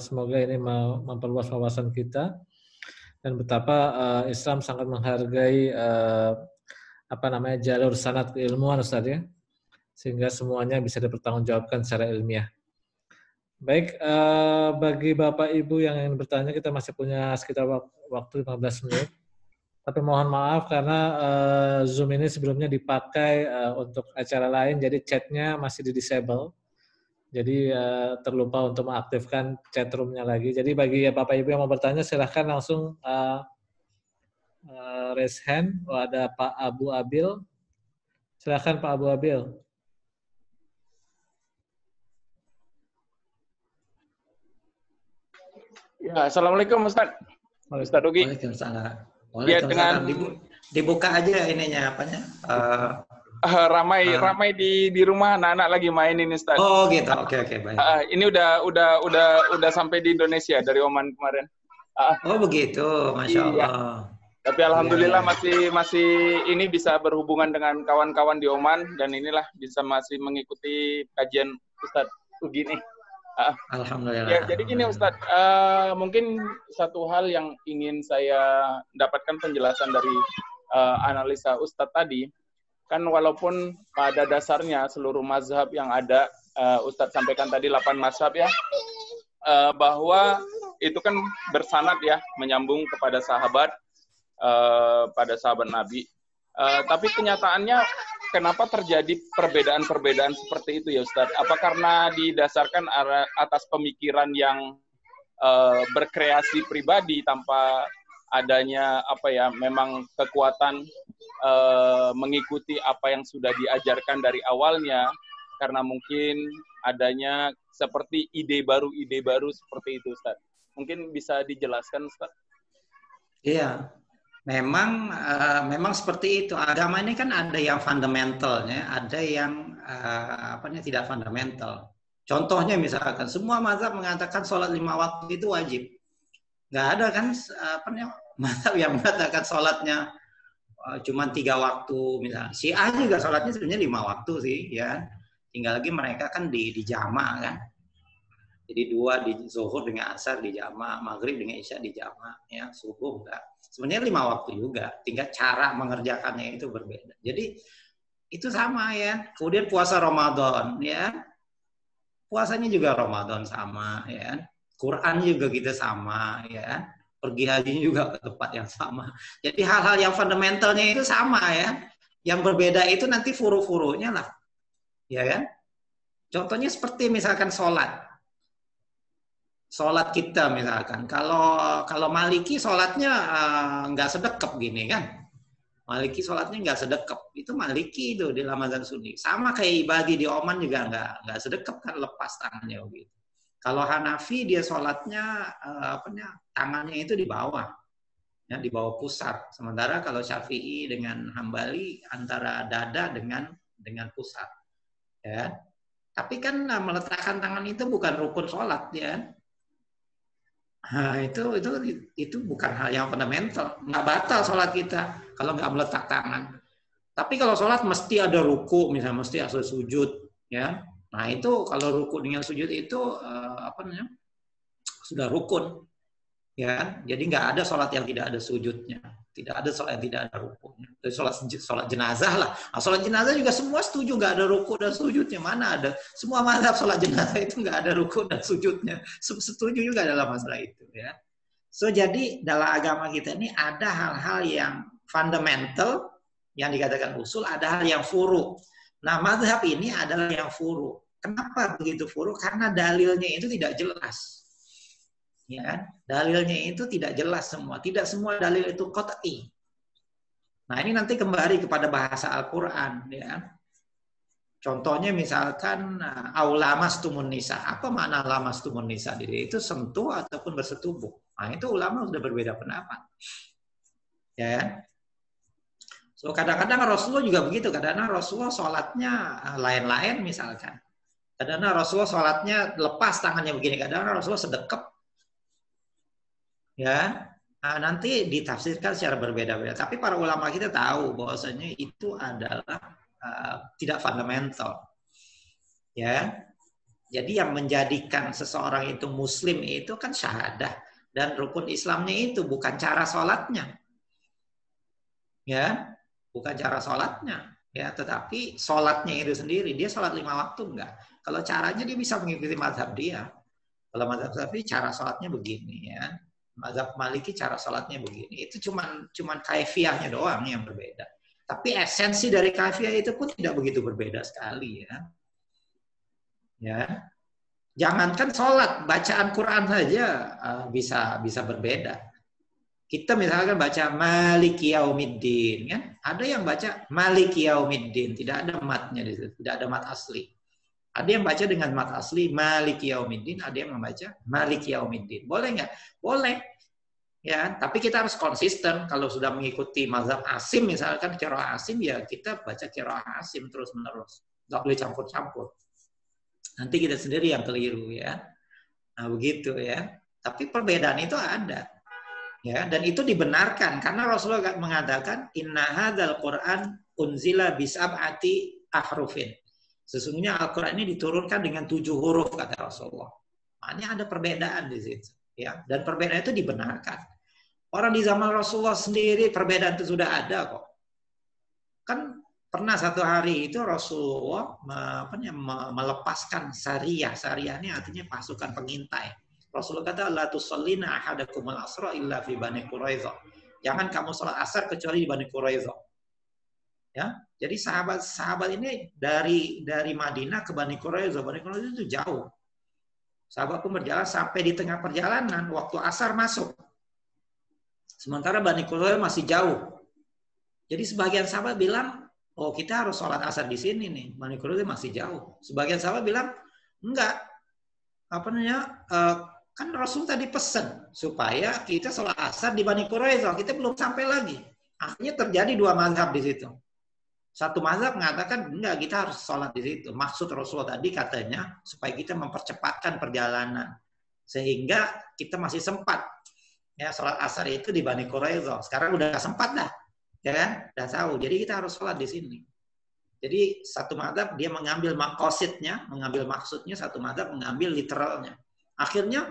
semoga ini memperluas wawasan kita dan betapa Islam sangat menghargai jalur sanad keilmuan Ustaz ya, sehingga semuanya bisa dipertanggungjawabkan secara ilmiah. Baik, bagi Bapak Ibu yang ingin bertanya, kita masih punya sekitar waktu 15 menit. Tapi mohon maaf karena Zoom ini sebelumnya dipakai untuk acara lain, jadi chatnya masih di-disable. Jadi terlupa untuk mengaktifkan chat room-nya lagi. Jadi bagi Bapak Ibu yang mau bertanya, silahkan langsung raise hand. Oh, ada Pak Abu Abil. Silahkan Pak Abu Abil. Ya, assalamualaikum Ustaz. Ustaz Ugi. Waalaikumsalam. Ya, dengan dibuka aja ininya apanya? Ramai di rumah, anak-anak lagi main ini Ustaz. Oh gitu, oke baik. Ini udah sampai di Indonesia dari Oman kemarin. Oh begitu, Masya Allah. Iya. Tapi alhamdulillah masih ini bisa berhubungan dengan kawan-kawan di Oman dan inilah bisa masih mengikuti kajian Ustaz Ugi nih. Alhamdulillah. Ya, jadi gini Ustaz, mungkin satu hal yang ingin saya dapatkan penjelasan dari analisa Ustaz tadi. Kan walaupun pada dasarnya seluruh mazhab yang ada, Ustadz sampaikan tadi 8 mazhab ya, bahwa itu kan bersanad ya, menyambung kepada sahabat, pada sahabat Nabi. Tapi kenyataannya kenapa terjadi perbedaan-perbedaan seperti itu ya Ustadz? Apa karena didasarkan atas pemikiran yang berkreasi pribadi tanpa adanya memang kekuatan mengikuti apa yang sudah diajarkan dari awalnya, karena mungkin adanya seperti ide baru seperti itu Ustaz. Mungkin bisa dijelaskan Ustaz? Iya, memang seperti itu. Agama ini kan ada yang fundamentalnya, ada yang tidak fundamental. Contohnya misalkan semua mazhab mengatakan sholat 5 waktu itu wajib. Nggak ada kan mazhab yang mengatakan sholatnya cuma 3 waktu misalnya. Syiah juga sholatnya sebenarnya 5 waktu sih, ya. Tinggal lagi mereka kan di jama' kan. Jadi 2 di zuhur dengan asar di jama', maghrib dengan isya di jama', ya, subuh enggak. Sebenarnya 5 waktu juga, tinggal cara mengerjakannya itu berbeda. Jadi itu sama ya. Kemudian puasa Ramadan, ya. Puasanya juga Ramadan sama, ya. Quran juga kita sama, ya. Pergi hajinya juga ke tempat yang sama. Jadi hal-hal yang fundamentalnya itu sama ya. Yang berbeda itu nanti furu-furunya lah. Ya kan? Contohnya seperti misalkan sholat. Sholat kita misalkan. Kalau Maliki sholatnya nggak sedekap gini kan. Maliki sholatnya nggak sedekap. Itu Maliki itu di dalam mazhab Sunni. Sama kayak Ibadi di Oman juga nggak sedekap kan, lepas tangannya gitu. Kalau Hanafi dia sholatnya tangannya itu di bawah, ya, di bawah pusat. Sementara kalau Syafi'i dengan Hambali antara dada dengan pusat, ya. Tapi kan meletakkan tangan itu bukan rukun sholat, ya. Nah, itu bukan hal yang fundamental. Nggak batal sholat kita kalau nggak meletak tangan. Tapi kalau sholat mesti ada ruku, misalnya mesti ada sujud, ya. Nah itu kalau ruku dengan sujud itu sudah rukun, ya. Jadi nggak ada sholat yang tidak ada sujudnya, tidak ada sholat yang tidak ada rukunya. Jadi sholat jenazah lah. Nah, sholat jenazah juga semua setuju nggak ada ruku dan sujudnya, mana ada. Semua mazhab sholat jenazah itu nggak ada ruku dan sujudnya. Setuju juga dalam masalah itu, ya. So jadi dalam agama kita ini ada hal-hal yang fundamental yang dikatakan usul, ada hal yang furu. Nah, mazhab ini adalah yang furu. Kenapa begitu furu? Karena dalilnya itu tidak jelas. Ya, dalilnya itu tidak jelas semua. Tidak semua dalil itu qat'i. Nah, ini nanti kembali kepada bahasa Al-Qur'an, ya. Contohnya misalkan aulamastumun nisa. Apa makna lamastumun nisa? Itu sentuh ataupun bersetubuh. Nah, itu ulama sudah berbeda pendapat. Ya. So kadang-kadang Rasulullah juga begitu. Kadang-kadang Rasulullah sholatnya lain-lain misalkan. Kadang-kadang Rasulullah sholatnya lepas tangannya begini. Kadang-kadang Rasulullah sedekap. Ya, nah, nanti ditafsirkan secara berbeda-beda. Tapi para ulama kita tahu bahwasanya itu adalah tidak fundamental. Ya, jadi yang menjadikan seseorang itu Muslim itu kan syahadah dan rukun Islamnya itu bukan cara sholatnya. Ya. Bukan cara sholatnya, ya, tetapi sholatnya itu sendiri. Dia sholat 5 waktu enggak. Kalau caranya dia bisa mengikuti mazhab dia. Kalau mazhab Syafi'i cara sholatnya begini, ya. Mazhab Maliki cara sholatnya begini. Itu cuman kaifiahnya doang yang berbeda. Tapi esensi dari kaifiah itu pun tidak begitu berbeda sekali, ya. Ya. Jangankan sholat, bacaan Quran saja bisa berbeda. Kita misalkan baca Maliki Yaumiddin, kan? Ada yang baca Maliki Yaumiddin, tidak ada matnya di situ, tidak ada mat asli. Ada yang baca dengan mat asli Maliki Yaumiddin, ada yang membaca Maliki Yaumiddin. Boleh nggak? Boleh. Ya, tapi kita harus konsisten. Kalau sudah mengikuti mazhab Asim misalkan qiraah Asim, ya kita baca qiraah Asim terus-menerus. Nggak boleh campur-campur. Nanti kita sendiri yang keliru, ya. Nah, begitu, ya. Tapi perbedaan itu ada. Ya, dan itu dibenarkan karena Rasulullah mengatakan inna hadzal Qur'an unzila bisab'ati ahrufin. Sesungguhnya Al-Qur'an ini diturunkan dengan 7 huruf kata Rasulullah. Makanya ada perbedaan di situ, ya. Dan perbedaan itu dibenarkan. Orang di zaman Rasulullah sendiri perbedaan itu sudah ada kok. Kan pernah satu hari itu Rasulullah melepaskan sariyah. Sariyah ini artinya pasukan pengintai. Rasulullah kata la tusallina ahadakumul asra illa fi Bani Quraiza. Jangan kamu salat asar kecuali di Bani Quraiza. Ya. Jadi sahabat-sahabat ini dari Madinah ke Bani Quraiza. Bani Quraiza itu jauh. Sahabat pun berjalan sampai di tengah perjalanan waktu asar masuk. Sementara Bani Quraiza masih jauh. Jadi sebagian sahabat bilang, "Oh, kita harus salat asar di sini nih. Bani Quraiza masih jauh." Sebagian sahabat bilang, "Enggak. Kan Rasul tadi pesan supaya kita sholat asar di Bani Quraiza, kita belum sampai lagi." Akhirnya terjadi 2 mazhab di situ. Satu mazhab mengatakan enggak, kita harus sholat di situ. Maksud Rasulullah tadi katanya supaya kita mempercepatkan perjalanan sehingga kita masih sempat Ya, sholat asar itu di Bani Quraidah. Sekarang udah sempat dah, ya kan? Udah tahu. Jadi kita harus sholat di sini. Jadi satu madzhab dia mengambil makosidnya, mengambil maksudnya, satu madzhab mengambil literalnya. Akhirnya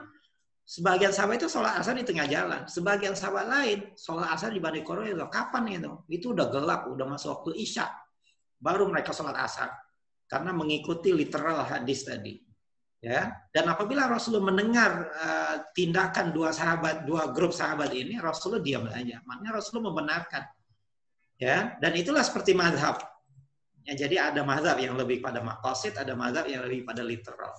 sebagian sahabat itu sholat asar di tengah jalan, sebagian sahabat lain sholat asar di Bani Quraidah. Kapan itu? Itu udah gelap, udah masuk waktu isya, baru mereka sholat asar karena mengikuti literal hadis tadi. Ya, dan apabila Rasulullah mendengar tindakan dua grup sahabat ini, Rasulullah diam aja. Maknanya Rasulullah membenarkan. Ya, dan itulah seperti mazhab. Ya, jadi ada mazhab yang lebih pada maqasid, ada mazhab yang lebih pada literal.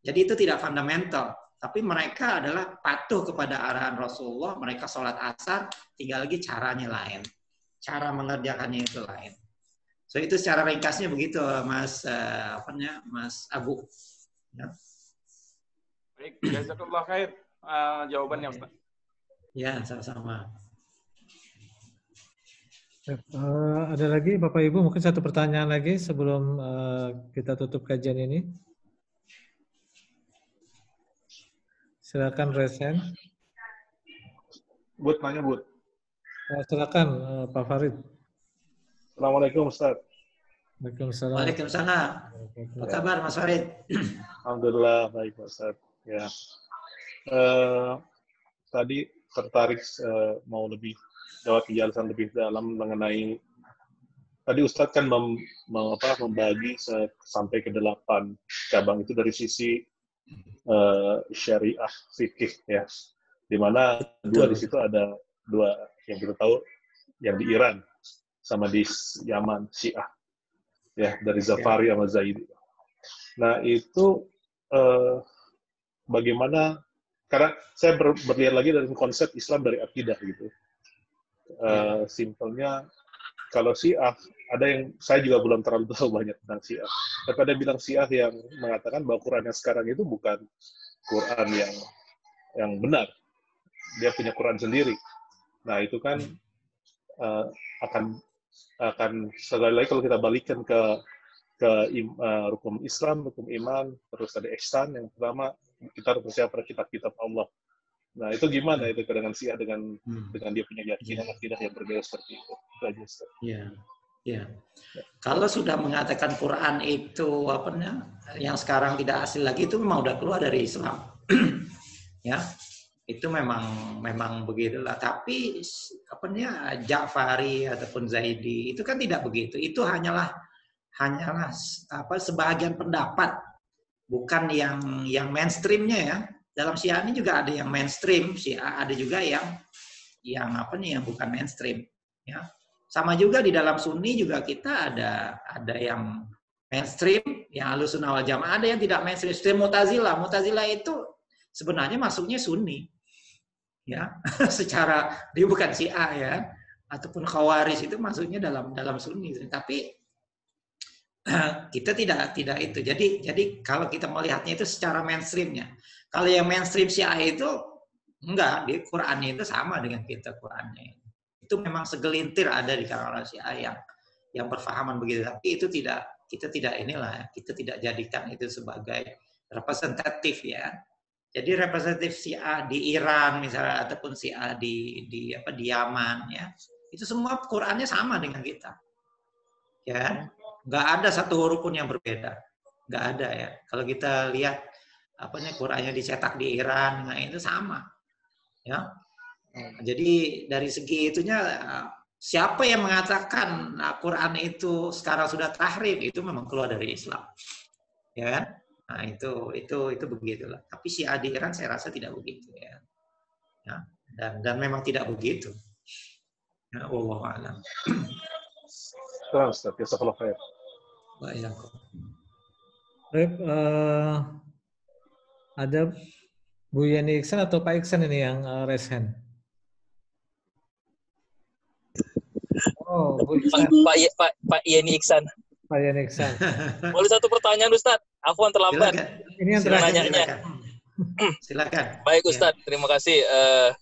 Jadi itu tidak fundamental, tapi mereka adalah patuh kepada arahan Rasulullah, mereka sholat asar, tinggal lagi caranya lain. Cara mengerjakannya itu lain. So itu secara ringkasnya begitu, Mas Mas Abu. Ya. Baik, jazakallah khair jawabannya, Ustaz. Ya, sama-sama. Ada lagi Bapak Ibu mungkin satu pertanyaan lagi sebelum kita tutup kajian ini. Silakan Resen. Bud, nanya Bud. Silakan Pak Farid. Assalamualaikum Ustaz. Waalaikumsalam. Waalaikumsalam. Apa kabar Mas Farid? Alhamdulillah baik Ustaz. Ya. Tadi tertarik mau lebih lewat penjelasan lebih dalam mengenai tadi Ustadz kan membagi sampai ke 8 cabang itu dari sisi syariah fikih ya, di mana 2 di situ ada 2 yang kita tahu yang di Iran sama di Yaman Syiah ya, dari Zafari sama Zaidi. Nah itu bagaimana, karena saya berlihat lagi dari konsep Islam dari akidah gitu. Simpelnya kalau Syiah, ada yang saya juga belum terlalu tahu banyak tentang Syiah. Tapi ada bilang Syiah yang mengatakan bahwa Quran yang sekarang itu bukan Quran yang benar. Dia punya Quran sendiri. Nah itu kan akan sekali lagi kalau kita balikkan ke rukun Islam, rukun iman, terus ada ihsan. Yang pertama kita harus percaya pada kitab-kitab Allah. Nah itu gimana itu dengan Syiah dengan dia punya keyakinan akidah yang berbeda seperti itu? Itu aja Ustaz. Ya. Kalau sudah mengatakan Quran itu yang sekarang tidak asli lagi, itu memang udah keluar dari Islam. Ya, itu memang begitulah. Tapi Ja'fari ataupun Zaidi itu kan tidak begitu. Itu hanyalah sebagian pendapat, bukan yang mainstreamnya ya. Dalam Syiah ini juga ada yang mainstream, Syiah ada juga yang bukan mainstream. Ya, sama juga di dalam Sunni juga kita ada yang mainstream, yang Ahlussunnah wal Jamaah, ada yang tidak mainstream. Seperti Mu'tazilah itu sebenarnya masuknya Sunni, ya, secara dia bukan Syiah ya, ataupun Khawarij itu masuknya dalam Sunni, tapi kita tidak itu. Jadi kalau kita melihatnya itu secara mainstreamnya. Kalau yang mainstream Syiah itu enggak, di Qur'annya itu sama dengan kita Qur'annya. Itu memang segelintir ada di kalangan Syiah yang berfahaman begitu. Tapi itu kita tidak jadikan itu sebagai representatif ya. Jadi representatif Syiah di Iran misalnya ataupun Syiah di Yaman ya. Itu semua Qur'annya sama dengan kita. Ya. Nggak ada satu huruf pun yang berbeda, nggak ada ya. Kalau kita lihat Qur'annya dicetak di Iran, nah itu sama, ya. Jadi dari segi itunya, siapa yang mengatakan Quran itu sekarang sudah tahrif, itu memang keluar dari Islam, ya kan? Nah itu begitulah. Tapi Syiah di Iran saya rasa tidak begitu ya, dan memang tidak begitu. Ya, wallahu a'lam. Ustaz, jazakallahu khair. Baik, ada Bu Yeni Iksan atau Pak Iksan ini yang raise hand? Oh, Bu Iksan. Pak Yeni Iksan. Pak Yeni Iksan. Boleh satu pertanyaan Ustaz? Afwan terlambat. Ini yang terakhir. Silakan. Baik Ustaz, terima kasih.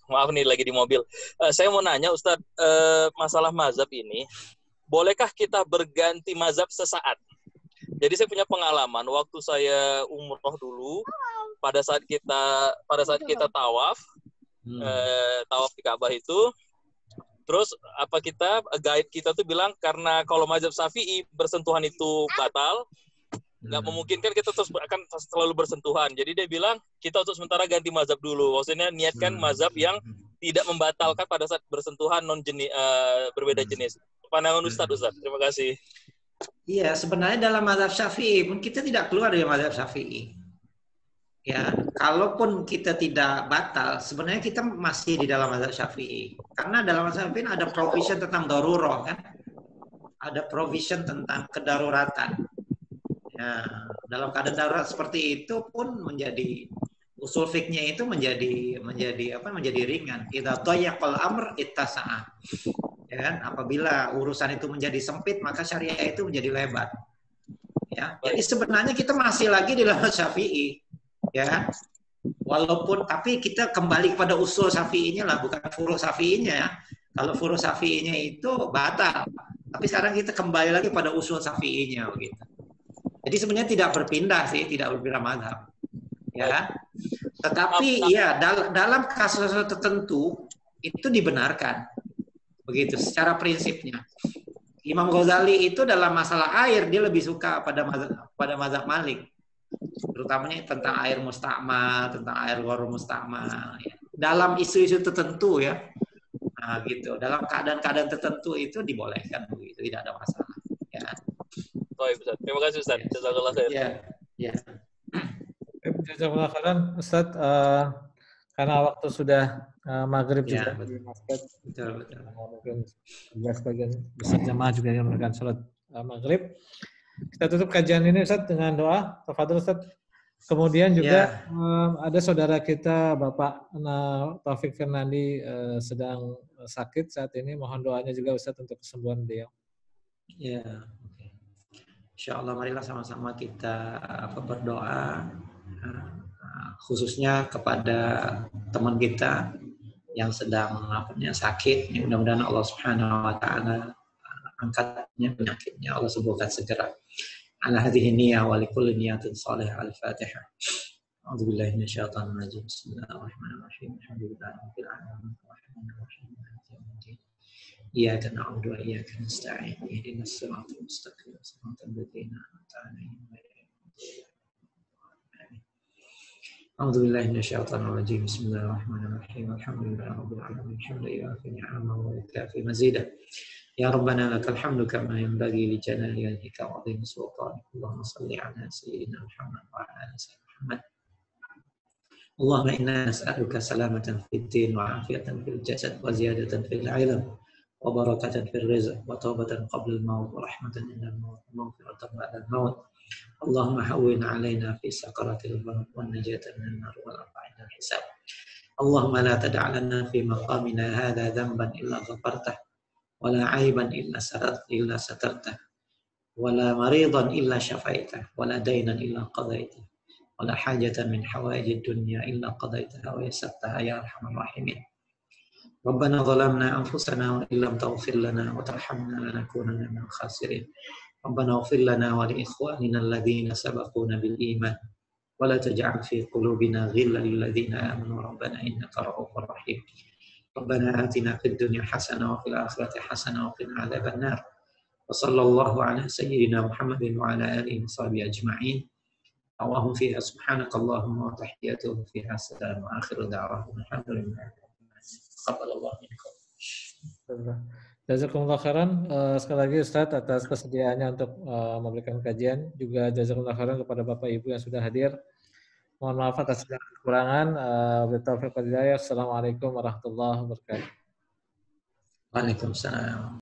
Maaf nih lagi di mobil. Saya mau nanya Ustaz, masalah mazhab ini, bolehkah kita berganti mazhab sesaat? Jadi saya punya pengalaman waktu saya umroh dulu, pada saat kita tawaf, tawaf di Ka'bah itu. Terus guide kita tuh bilang karena kalau mazhab Syafi'i bersentuhan itu batal, nggak memungkinkan kita terus akan selalu bersentuhan. Jadi dia bilang kita untuk sementara ganti mazhab dulu. Maksudnya niatkan mazhab yang tidak membatalkan pada saat bersentuhan berbeda jenis. Pandangan Ustadz. Terima kasih. Iya, sebenarnya dalam mazhab Syafi'i pun kita tidak keluar dari mazhab Syafi'i. Ya, kalaupun kita tidak batal, sebenarnya kita masih di dalam mazhab Syafi'i. Karena dalam mazhab Syafi'i ada provision tentang darurah, kan? Ada provision tentang kedaruratan. Ya, dalam keadaan darurat seperti itu pun menjadi usul fiknya itu menjadi ringan. Idza dayyaqal amr ittasa'a. Ya kan? Apabila urusan itu menjadi sempit, maka syariah itu menjadi lebar. Ya, jadi sebenarnya kita masih lagi di dalam Syafi'i. Ya, walaupun tapi kita kembali kepada usul Syafi'inya lah, bukan furu' Syafi'inya ya. Kalau furu' Syafi'inya itu batal, tapi sekarang kita kembali lagi pada usul Syafi'inya begitu. Jadi sebenarnya tidak berpindah mazhab, ya. Tetapi ya dalam kasus tertentu itu dibenarkan, begitu secara prinsipnya. Imam Ghazali itu dalam masalah air dia lebih suka pada mazhab Malik. Terutamanya tentang air mustakmal, tentang air ghair mustakmal. Ya. Dalam isu-isu tertentu ya, nah gitu. Dalam keadaan-keadaan tertentu itu dibolehkan begitu, tidak ada masalah. Ya. Terima kasih Ustaz. Jazakallah khair. Ya. Jazakallah khairan Ustaz. Karena waktu sudah maghrib juga. Betul. Mungkin sebagian besar jamaah juga yang menunaikan sholat maghrib. Kita tutup kajian ini Ustaz dengan doa. Tafadhol Ustaz. Kemudian juga ada saudara kita Bapak Taufik Fernandi sedang sakit saat ini. Mohon doanya juga Ustaz untuk kesembuhan beliau. Ya. Insyaallah marilah sama-sama kita berdoa khususnya kepada teman kita yang sedang sakit. Mudah-mudahan Allah Subhanahu wa taala angkatnya penyakitnya, Allah sembuhkan segera. Ala hadhihi niyyah wa likulli niyatin shalihah. Al-Fatihah. A'udzu billahi minasyaitonir rajim. Bismillahirrahmanirrahim. Alhamdulillahi rabbil alamin. Arrahmanir rahim. Maliki yaumiddin. Iyyaka na'budu wa iyyaka nasta'in. Ihdinas siratal mustaqim. Siratal ladzina an'amta 'alaihim ghairil maghdubi 'alaihim. A'udzu billahi minasyaitonir rajim. Bismillahirrahmanirrahim. Alhamdulillahi rabbil alamin. Hamdan yu'affi ni'amahu wa yukafi mazidah. Ya Rabbana lakal hamdu kama yanbaghi li jalali wajhika wa 'azimi sultanik. Allahumma shalli 'ala sayyidina Muhammad wa 'ala ali sayyidina Muhammad. Allahumma inna nas'aluka salamatan fid din wa 'afiyatan fil jasad wa ziyadatan fil 'ilm wa barakatan fil rizq wa tawbatan qabla al-maut wa rahmatan inda al-maut wa maghfiratan ba'da al-maut. Allahumma hawwin 'alaina fi sakaratil maut wa najatan minan nar wa rafa'ina al-hisab. Allahumma la tad'a lana fi maqamina hadha dhanban illa ghafartah ولا عيبا إلا سترته ولا مريضا إلا شفيته ولا دينا إلا قضيته ولا حاجة من حوائج الدنيا إلا قضيتها ويسرتها يا أرحم الراحمين. ربنا ظلمنا أنفسنا وإن لم تغفر لنا وترحمنا لنكونن من الخاسرين. ربنا اغفر لنا ولإخواننا الذين سبقونا بالإيمان ولا تجعل في قلوبنا غلا للذين آمنوا ربنا إنك رؤوف رحيم. ربنا آتنا في الدنيا حسنة وفي الآخرة حسنة وقنا عذاب النار. وصلى الله على سيدنا محمد وعلى آله وصحبه أجمعين. اللهم فيها سبحانك اللهم وتحياتهم فيها السلام وآخر دعواهم الحمد لله. تقبل الله منكم. Jazakumullah khairan. Sekali lagi Ustadz atas kesediaannya untuk memberikan kajian. Juga jazakumullah khairan kepada Bapak Ibu yang sudah hadir. Mohon maaf atas segala kekurangan. Assalamualaikum warahmatullahi wabarakatuh. Waalaikumsalam.